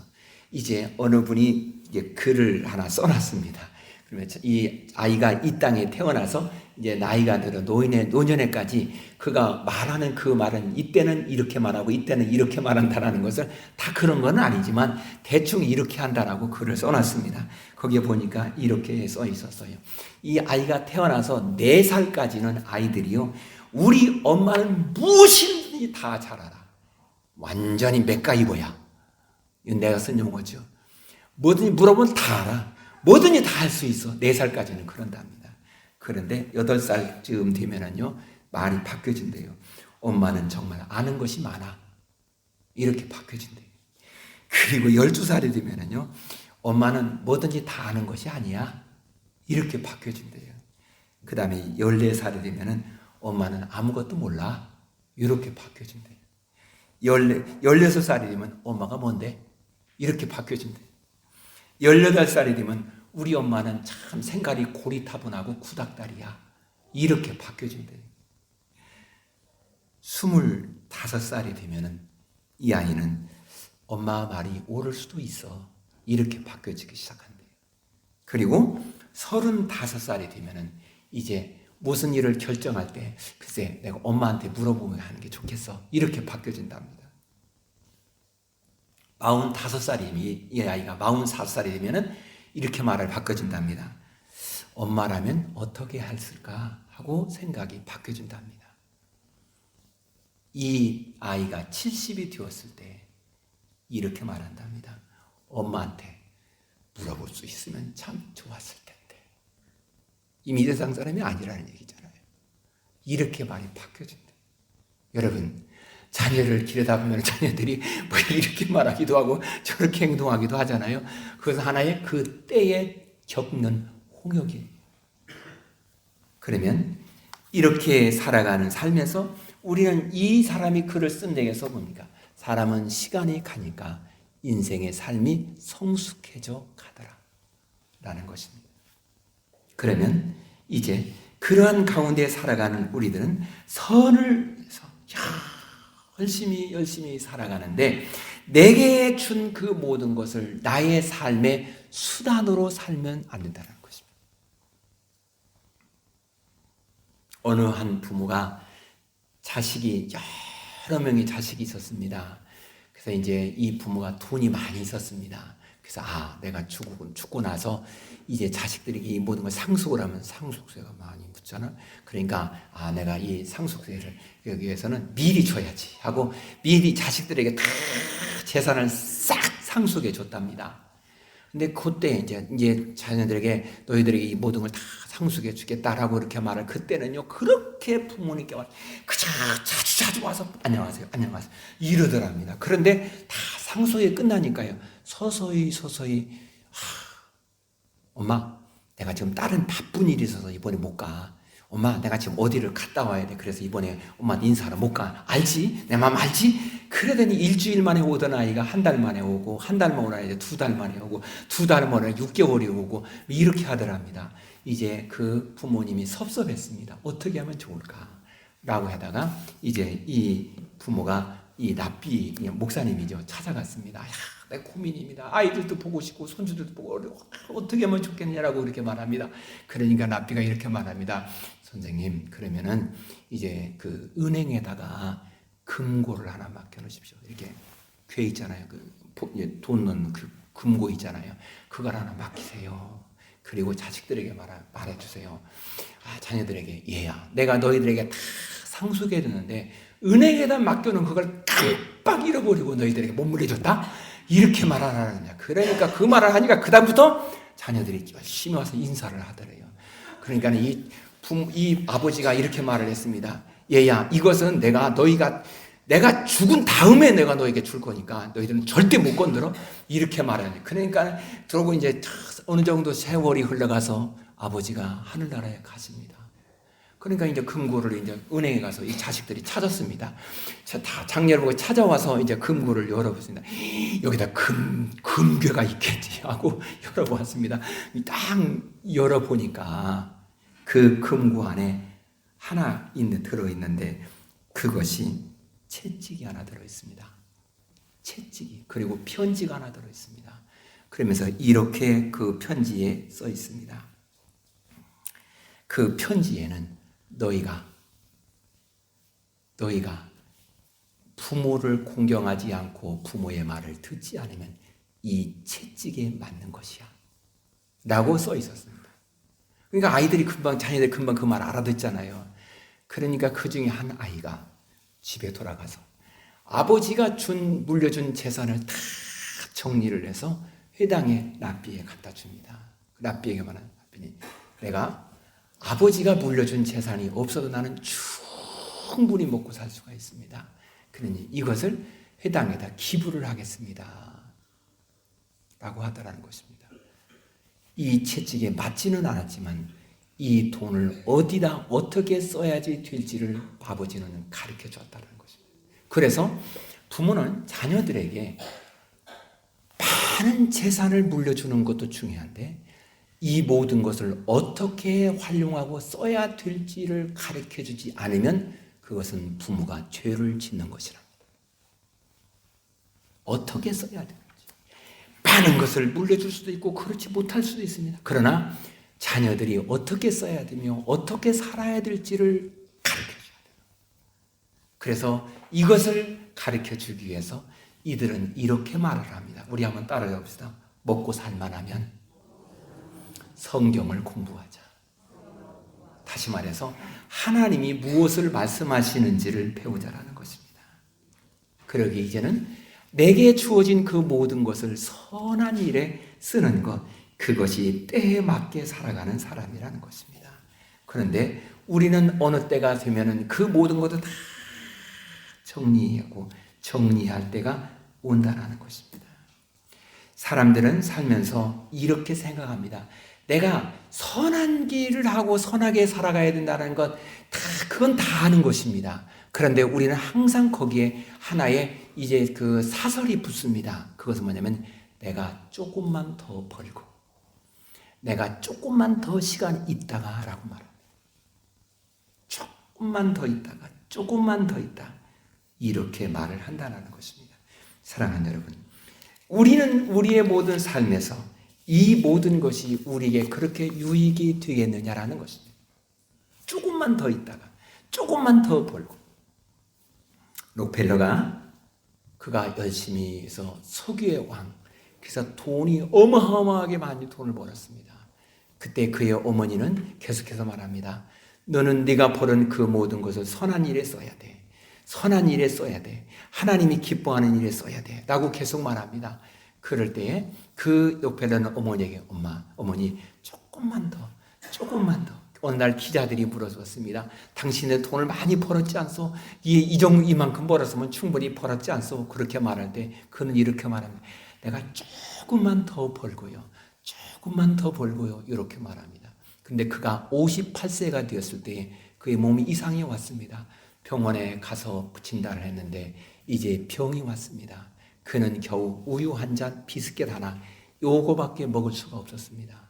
이제 어느 분이 이제 글을 하나 써놨습니다. 그러면 이 아이가 이 땅에 태어나서 이제 나이가 들어 노년에까지 그가 말하는 그 말은 이때는 이렇게 말하고 이때는 이렇게 말한다라는 것을 다 그런 건 아니지만 대충 이렇게 한다라고 글을 써놨습니다. 거기에 보니까 이렇게 써 있었어요. 이 아이가 태어나서 4살까지는 아이들이요, 우리 엄마는 무엇이든지 다 잘 알아. 완전히 맥가이버야. 이건 내가 쓴 용어죠. 뭐든지 물어보면 다 알아. 뭐든지 다 할 수 있어. 4살까지는 그런답니다. 그런데 8살쯤 되면은요, 말이 바뀌어진대요. 엄마는 정말 아는 것이 많아. 이렇게 바뀌어진대요. 그리고 12살이 되면은요, 엄마는 뭐든지 다 아는 것이 아니야. 이렇게 바뀌어진대요. 그 다음에 14살이 되면은 엄마는 아무것도 몰라. 이렇게 바뀌어진대요. 16살이 되면 엄마가 뭔데? 이렇게 바뀌어진대요. 18살이 되면 우리 엄마는 참 생각이 고리타분하고 구닥다리야. 이렇게 바뀌어진대요. 25살이 되면은 이 아이는 엄마 말이 옳을 수도 있어. 이렇게 바뀌어지기 시작한대요. 그리고 35살이 되면은 이제 무슨 일을 결정할 때 글쎄 내가 엄마한테 물어보면 하는 게 좋겠어. 이렇게 바뀌어진답니다. 45살이 이 아이가 44살이 되면은 이렇게 말을 바꿔준답니다. 엄마라면 어떻게 했을까 하고 생각이 바뀌어진답니다. 이 아이가 70이 되었을 때 이렇게 말한답니다. 엄마한테 물어볼 수 있으면 참 좋았을 텐데. 이미 세상 사람이 아니라는 얘기잖아요. 이렇게 말이 바뀌어진대. 여러분, 자녀를 기르다 보면 자녀들이 뭐 이렇게 말하기도 하고 저렇게 행동하기도 하잖아요. 그것은 하나의 그 때에 겪는 홍역이에요. 그러면 이렇게 살아가는 삶에서 우리는 이 사람이 글을 쓴 데에서 뭡니까? 사람은 시간이 가니까 인생의 삶이 성숙해져 가더라 라는 것입니다. 그러면 이제 그러한 가운데 살아가는 우리들은 선을 위해서 열심히 살아가는데 내게 준 그 모든 것을 나의 삶의 수단으로 살면 안 된다는 것입니다. 어느 한 부모가 여러 명의 자식이 있었습니다. 그래서 이제 이 부모가 돈이 많이 있었습니다. 그래서 내가 죽고 나서 이제 자식들에게 이 모든 걸 상속을 하면 상속세가 많이 묻잖아. 그러니까 내가 이 상속세를 여기 위해서는 미리 줘야지 하고 미리 자식들에게 다 재산을 싹 상속해 줬답니다. 근데 그때 이제 자녀들에게 너희들에게 이 모든 걸 다 상속해 주겠다라고 이렇게 말을 그때는요 그렇게 부모님께 그저 자주 와서 안녕하세요 이러더랍니다. 그런데 다 상속이 끝나니까요 서서히 엄마 내가 지금 다른 바쁜 일이 있어서 이번에 못 가. 엄마 내가 지금 어디를 갔다 와야 돼. 그래서 이번에 엄마한테 인사하러 못 가. 알지? 내 마음 알지? 그러더니 일주일 만에 오던 아이가 한 달 만에 오고 한 달 만에 오는 아이가 2달 만에 오고 2달 만에 6개월이 오고 이렇게 하더랍니다. 이제 그 부모님이 섭섭했습니다. 어떻게 하면 좋을까? 라고 하다가 이제 이 부모가 이 랍비 목사님이죠. 찾아갔습니다. 내 고민입니다. 아이들도 보고 싶고 손주들도 보고 어떻게 하면 좋겠냐라고 이렇게 말합니다. 그러니까 랍비가 이렇게 말합니다. 선생님 그러면은 이제 그 은행에다가 금고를 하나 맡겨놓으십시오. 이렇게 궤 있잖아요. 돈 넣는 그 금고 있잖아요. 그걸 하나 맡기세요. 그리고 자식들에게 말해주세요. 자녀들에게 얘야 내가 너희들에게 다 상속해 줬는데 은행에다 맡겨놓은 그걸 깜빡 잃어버리고 너희들에게 못 물려줬다? 이렇게 말하라느냐. 그러니까 그 말을 하니까 그 다음부터 자녀들이 열심히 와서 인사를 하더래요. 그러니까 이 아버지가 이렇게 말을 했습니다. 얘야 이것은 내가 죽은 다음에 내가 너에게 줄 거니까 너희들은 절대 못 건드려. 이렇게 말하니. 그러니까 그러고 이제 어느 정도 세월이 흘러가서 아버지가 하늘나라에 가십니다. 그러니까 이제 금고를 이제 은행에 가서 이 자식들이 찾았습니다. 다 장례를 찾아와서 이제 금고를 열어보습니다. 여기다 금괴가 있겠지 하고 열어보았습니다. 딱 열어보니까 그 금고 안에 하나 들어있는데 그것이 채찍이 하나 들어있습니다. 채찍이. 그리고 편지가 하나 들어있습니다. 그러면서 이렇게 그 편지에 써 있습니다. 그 편지에는 너희가 부모를 공경하지 않고 부모의 말을 듣지 않으면 이 채찍에 맞는 것이야 라고 써 있었습니다. 그러니까 자녀들이 금방 그 말 알아듣잖아요. 그러니까 그 중에 한 아이가 집에 돌아가서 아버지가 물려준 재산을 다 정리를 해서 회당에 랍비에 갖다 줍니다. 랍비에게 말하는 랍비니 내가 아버지가 물려준 재산이 없어도 나는 충분히 먹고 살 수가 있습니다. 그러니 이것을 회당에다 기부를 하겠습니다. 라고 하더라는 것입니다. 이 채찍에 맞지는 않았지만 이 돈을 어디다 어떻게 써야지 될지를 아버지는 가르쳐 줬다는 것입니다. 그래서 부모는 자녀들에게 많은 재산을 물려주는 것도 중요한데 이 모든 것을 어떻게 활용하고 써야 될지를 가르쳐주지 않으면 그것은 부모가 죄를 짓는 것이랍니다. 어떻게 써야 되는지. 많은 것을 물려줄 수도 있고 그렇지 못할 수도 있습니다. 그러나 자녀들이 어떻게 써야 되며 어떻게 살아야 될지를 가르쳐줘야 돼요. 그래서 이것을 가르쳐주기 위해서 이들은 이렇게 말을 합니다. 우리 한번 따라해 봅시다. 먹고 살만하면 성경을 공부하자. 다시 말해서 하나님이 무엇을 말씀하시는지를 배우자라는 것입니다. 그러기 이제는 내게 주어진 그 모든 것을 선한 일에 쓰는 것, 그것이 때에 맞게 살아가는 사람이라는 것입니다. 그런데 우리는 어느 때가 되면은 그 모든 것을 다 정리하고 정리할 때가 온다는 것입니다. 사람들은 살면서 이렇게 생각합니다. 내가 선한 길을 하고 선하게 살아가야 된다는 것, 그건 다 아는 것입니다. 그런데 우리는 항상 거기에 하나의 이제 그 사설이 붙습니다. 그것은 뭐냐면 내가 조금만 더 벌고 내가 조금만 더 시간 있다가 라고 말합니다. 조금만 더 있다가 조금만 더 있다 이렇게 말을 한다는 것입니다. 사랑하는 여러분, 우리는 우리의 모든 삶에서 이 모든 것이 우리에게 그렇게 유익이 되겠느냐라는 것입니다. 조금만 더 있다가 조금만 더 벌고 록펠러가 그가 열심히 해서 석유의 왕, 그래서 돈이 어마어마하게 많이 돈을 벌었습니다. 그때 그의 어머니는 계속해서 말합니다. 너는 네가 벌은 그 모든 것을 선한 일에 써야 돼. 선한 일에 써야 돼. 하나님이 기뻐하는 일에 써야 돼. 라고 계속 말합니다. 그럴 때에 그 록펠러는 어머니에게 어머니 조금만 더. 어느 날 기자들이 물어봤습니다. 당신의 돈을 많이 벌었지 않소? 이만큼 벌었으면 충분히 벌었지 않소? 그렇게 말할 때 그는 이렇게 말합니다. 내가 조금만 더 벌고요. 이렇게 말합니다. 근데 그가 58세가 되었을 때 그의 몸이 이상이 왔습니다. 병원에 가서 진단을 했는데 이제 병이 왔습니다. 그는 겨우 우유 한 잔, 비스켓 하나, 요거밖에 먹을 수가 없었습니다.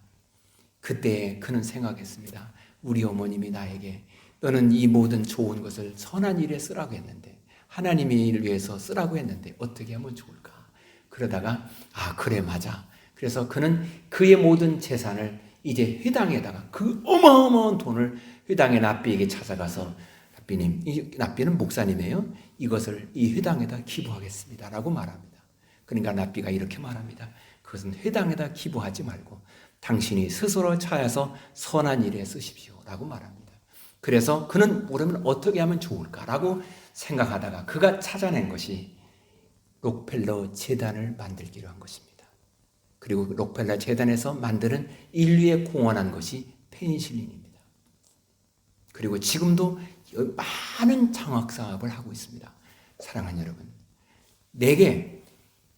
그때 그는 생각했습니다. 우리 어머님이 나에게 너는 이 모든 좋은 것을 선한 일에 쓰라고 했는데, 하나님의 일을 위해서 쓰라고 했는데 어떻게 하면 좋을까? 그러다가 그래 맞아. 그래서 그는 그의 모든 재산을 이제 회당에다가 그 어마어마한 돈을 회당의 랍비에게 찾아가서 랍비님, 이 랍비는 목사님이에요. 이것을 이 회당에다 기부하겠습니다. 라고 말합니다. 그러니까 랍비가 이렇게 말합니다. 그것은 회당에다 기부하지 말고 당신이 스스로 찾아서 선한 일에 쓰십시오. 라고 말합니다. 그래서 그는 그러면 어떻게 하면 좋을까라고 생각하다가 그가 찾아낸 것이 록펠러 재단을 만들기로 한 것입니다. 그리고 록펠러 재단에서 만드는 인류에 공헌한 것이 페니실린입니다. 그리고 지금도 많은 장학 사업을 하고 있습니다. 사랑하는 여러분,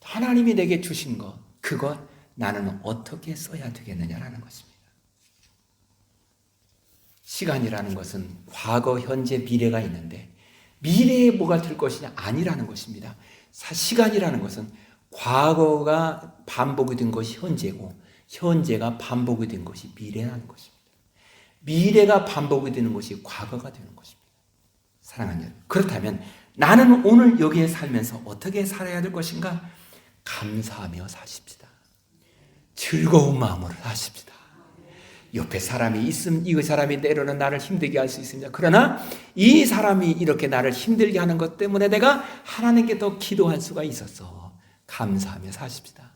하나님이 내게 주신 것, 그것 나는 어떻게 써야 되겠느냐라는 것입니다. 시간이라는 것은 과거, 현재, 미래가 있는데 미래에 뭐가 될 것이냐 아니라는 것입니다. 시간이라는 것은 과거가 반복이 된 것이 현재고 현재가 반복이 된 것이 미래라는 것입니다. 미래가 반복이 되는 것이 과거가 되는 것입니다. 사랑하는 여러분, 그렇다면 나는 오늘 여기에 살면서 어떻게 살아야 될 것인가? 감사하며 사십시다. 즐거운 마음으로 사십시다. 옆에 사람이 있으면 이 사람이 때로는 나를 힘들게 할 수 있습니다. 그러나 이 사람이 이렇게 나를 힘들게 하는 것 때문에 내가 하나님께 더 기도할 수가 있었어. 감사하며 사십시다.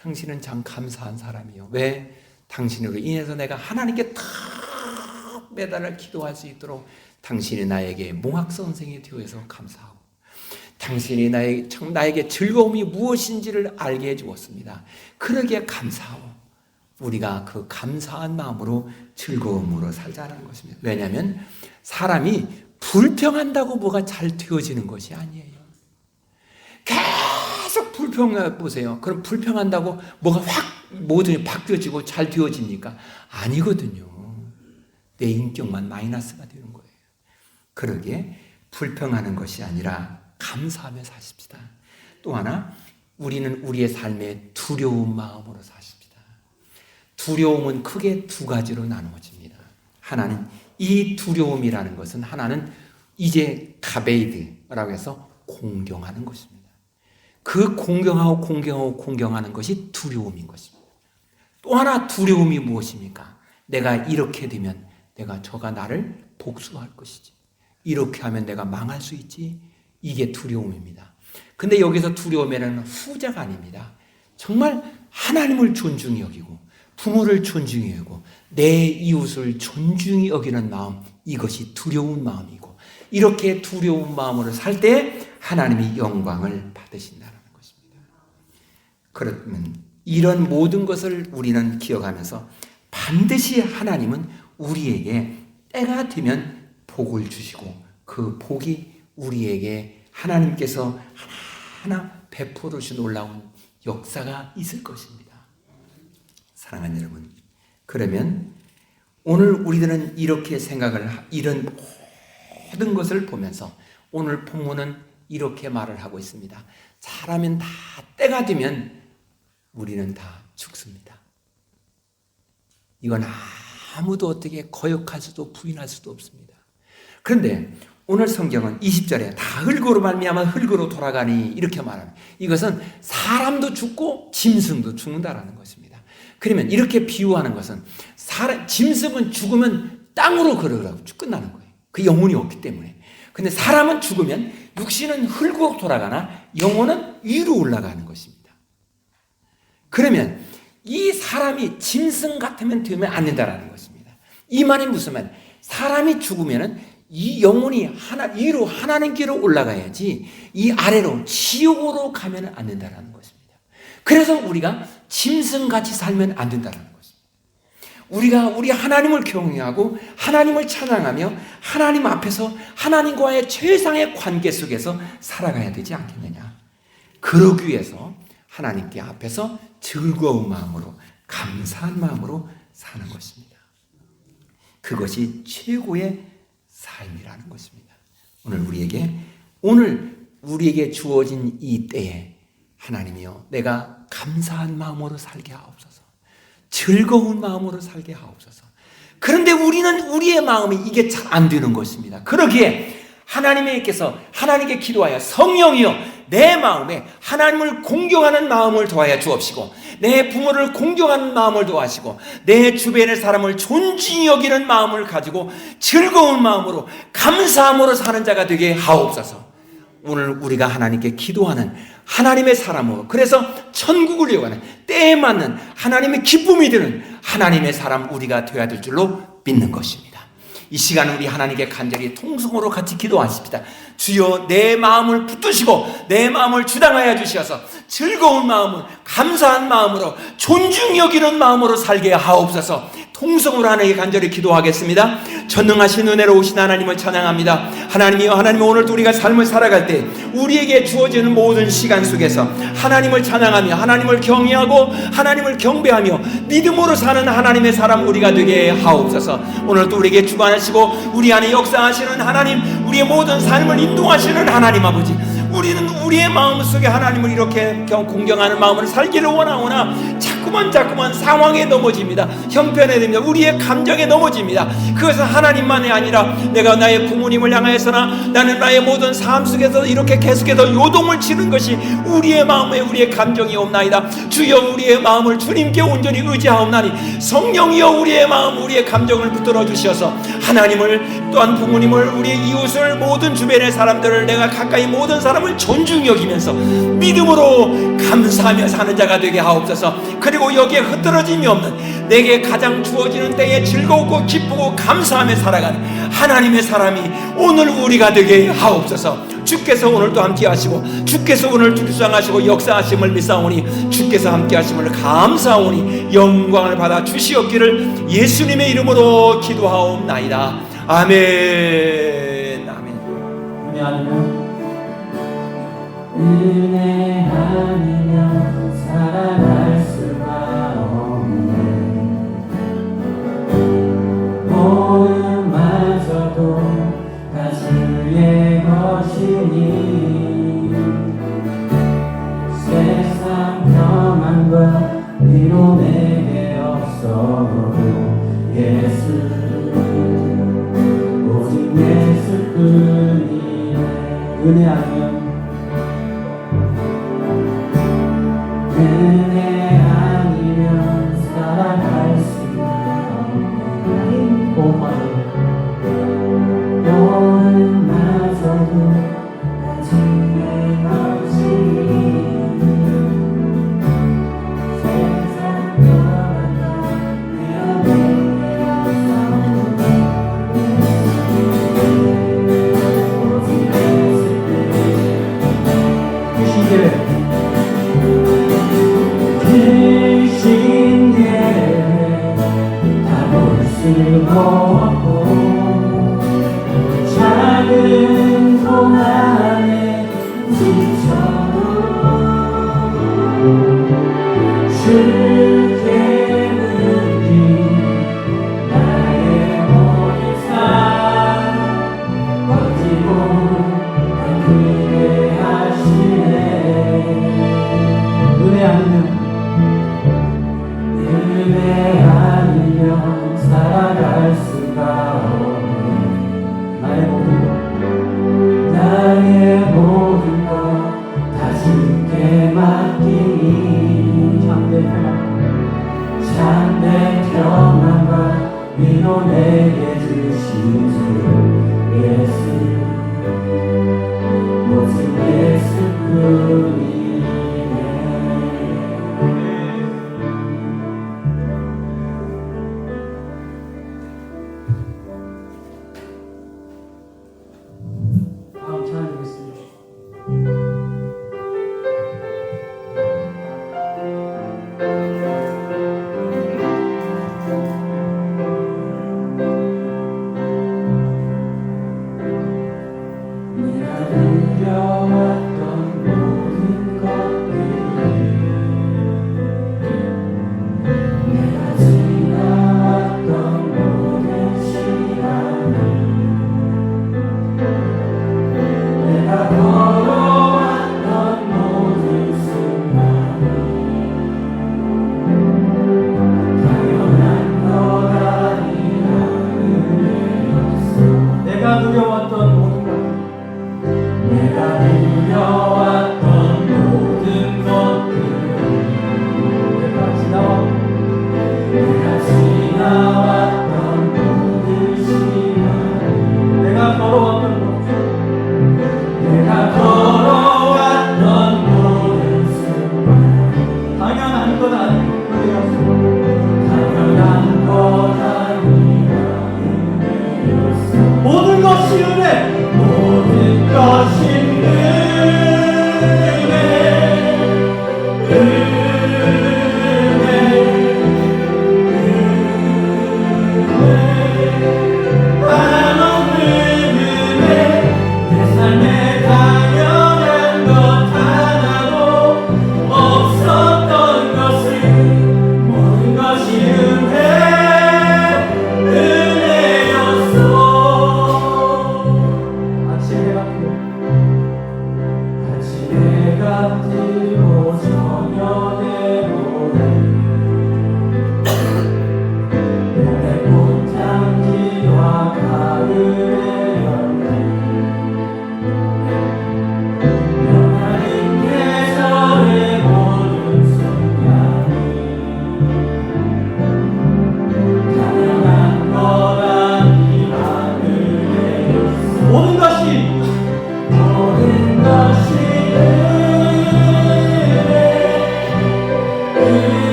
당신은 참 감사한 사람이요. 왜? 당신으로 인해서 내가 하나님께 탁 매달아 기도할 수 있도록 당신이 나에게 몽학 선생이 되어서 감사하고, 당신이 나에게 즐거움이 무엇인지를 알게 해주었습니다. 그러기에 감사하고 우리가 그 감사한 마음으로 즐거움으로 살자는 것입니다. 왜냐하면 사람이 불평한다고 뭐가 잘 되어지는 것이 아니에요. 계속 불평해 보세요. 그럼 불평한다고 뭐가 확 모든 바뀌어지고 잘 되어집니까? 아니거든요. 내 인격만 마이너스가 되는 거예요. 그러기에 불평하는 것이 아니라 감사하며 사십시다. 또 하나, 우리는 우리의 삶에 두려운 마음으로 사십시다. 두려움은 크게 두 가지로 나누어집니다. 하나는 이 두려움이라는 것은 하나는 이제 가베이드라고 해서 공경하는 것입니다. 그 공경하는 것이 두려움인 것입니다. 또 하나 두려움이 무엇입니까? 내가 이렇게 되면 저가 나를 복수할 것이지. 이렇게 하면 내가 망할 수 있지. 이게 두려움입니다. 근데 여기서 두려움에는 후자가 아닙니다. 정말 하나님을 존중히 여기고 부모를 존중히 여기고 내 이웃을 존중히 여기는 마음, 이것이 두려운 마음이고, 이렇게 두려운 마음으로 살 때 하나님이 영광을 받으신다는 것입니다. 그렇다면 이런 모든 것을 우리는 기억하면서 반드시 하나님은 우리에게 때가 되면 복을 주시고 그 복이 우리에게 하나님께서 하나하나 베풀어 주신 놀라운 역사가 있을 것입니다. 사랑하는 여러분, 그러면 오늘 우리들은 이렇게 이런 모든 것을 보면서 오늘 본문은 이렇게 말을 하고 있습니다. 사람은 다 때가 되면 우리는 다 죽습니다. 이건 아무도 어떻게 거역할 수도 부인할 수도 없습니다. 그런데 오늘 성경은 20절에 다 흙으로 말미암아 흙으로 돌아가니 이렇게 말합니다. 이것은 사람도 죽고 짐승도 죽는다라는 것입니다. 그러면 이렇게 비유하는 것은 짐승은 죽으면 땅으로 걸어가고 끝나는 거예요. 그 영혼이 없기 때문에. 근데 사람은 죽으면 육신은 흙으로 돌아가나 영혼은 위로 올라가는 것입니다. 그러면 이 사람이 짐승 같으면 되면 안 된다는 것입니다. 이 말이 무슨 말? 사람이 죽으면은 이 영혼이 위로 하나님께로 올라가야지 이 아래로 지옥으로 가면 안 된다는 것입니다. 그래서 우리가 짐승같이 살면 안 된다는 것입니다. 우리 하나님을 경외하고 하나님을 찬양하며 하나님 앞에서 하나님과의 최상의 관계 속에서 살아가야 되지 않겠느냐. 그러기 위해서 하나님께 앞에서 즐거운 마음으로 감사한 마음으로 사는 것입니다. 그것이 최고의 삶이라는 것입니다. 오늘 우리에게 주어진 이 때에 하나님이여 내가 감사한 마음으로 살게 하옵소서. 즐거운 마음으로 살게 하옵소서. 그런데 우리의 마음이 이게 잘 안 되는 것입니다. 그러기에 하나님께 기도하여 성령이여 내 마음에 하나님을 공경하는 마음을 더하여 주옵시고 내 부모를 공경하는 마음을 더하시고 내 주변의 사람을 존중히 여기는 마음을 가지고 즐거운 마음으로 감사함으로 사는 자가 되게 하옵소서. 오늘 우리가 하나님께 기도하는 하나님의 사람으로, 그래서 천국을 요구하는 때에 맞는 하나님의 기쁨이 드는 하나님의 사람 우리가 되어야 될 줄로 믿는 것입니다. 이 시간 우리 하나님께 간절히 통성으로 같이 기도하십시다. 주여 내 마음을 붙드시고 내 마음을 주당하여 주셔서 즐거운 마음을 감사한 마음으로 존중 여기는 마음으로 살게 하옵소서. 통성으로 하나님께 간절히 기도하겠습니다. 전능하신 은혜로 오신 하나님을 찬양합니다. 하나님이여, 하나님 오늘도 우리가 삶을 살아갈 때 우리에게 주어지는 모든 시간 속에서 하나님을 찬양하며 하나님을 경외하고 하나님을 경배하며 믿음으로 사는 하나님의 사람 우리가 되게 하옵소서. 오늘도 우리에게 주관하시고 우리 안에 역사하시는 하나님, 우리의 모든 삶을 인도하시는 하나님 아버지, 우리는 우리의 마음속에 하나님을 이렇게 공경하는 마음을 살기를 원하오나 자꾸만 상황에 넘어집니다. 형편에 됩니다. 우리의 감정에 넘어집니다. 그것은 하나님만이 아니라 내가 나의 부모님을 향하여서나 나는 나의 모든 삶 속에서 이렇게 계속해서 요동을 치는 것이 우리의 마음에 우리의 감정이 없나이다. 주여 우리의 마음을 주님께 온전히 의지하옵나니 성령이여 우리의 마음 우리의 감정을 붙들어 주셔서 하나님을 또한 부모님을 우리의 이웃을 모든 주변의 사람들을 내가 가까이 모든 사람을 존중히 여기면서 믿음으로 감사하며 사는 자가 되게 하옵소서. 그리고 여기에 흐트러짐이 없는 내게 가장 주어지는 때에 즐겁고 기쁘고 감사하며 살아가는 하나님의 사람이 오늘 우리가 되게 하옵소서. 주께서 오늘도 함께 하시고 주께서 오늘 주장하시고 역사하심을 믿사오니 주께서 함께 하심을 감사하오니 영광을 받아 주시옵기를 예수님의 이름으로 기도하옵나이다. 아멘. 아멘. 은혜 아니면 살아갈 수가 없네. 모음마저도 다 주의 것이니 세상 평안과 위로 내게 없어도 예수 오직 예수뿐이네. 은혜 아니면 은혜 아니면 살아갈 수가 없네. 보험마저도 다 주의 것이니 세상 평안과 위로 내게 없어도 오직 예수뿐이네. 없고 작은 고난에 지쳐도 주께 묻기 나의 모든 삶 버티고 그게 하시네. 은혜 아니면 살아갈 수가 없네. 나의 모든 것 다 주께 맡기니 참된 평안과 위로 내게 주신 주 예수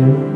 주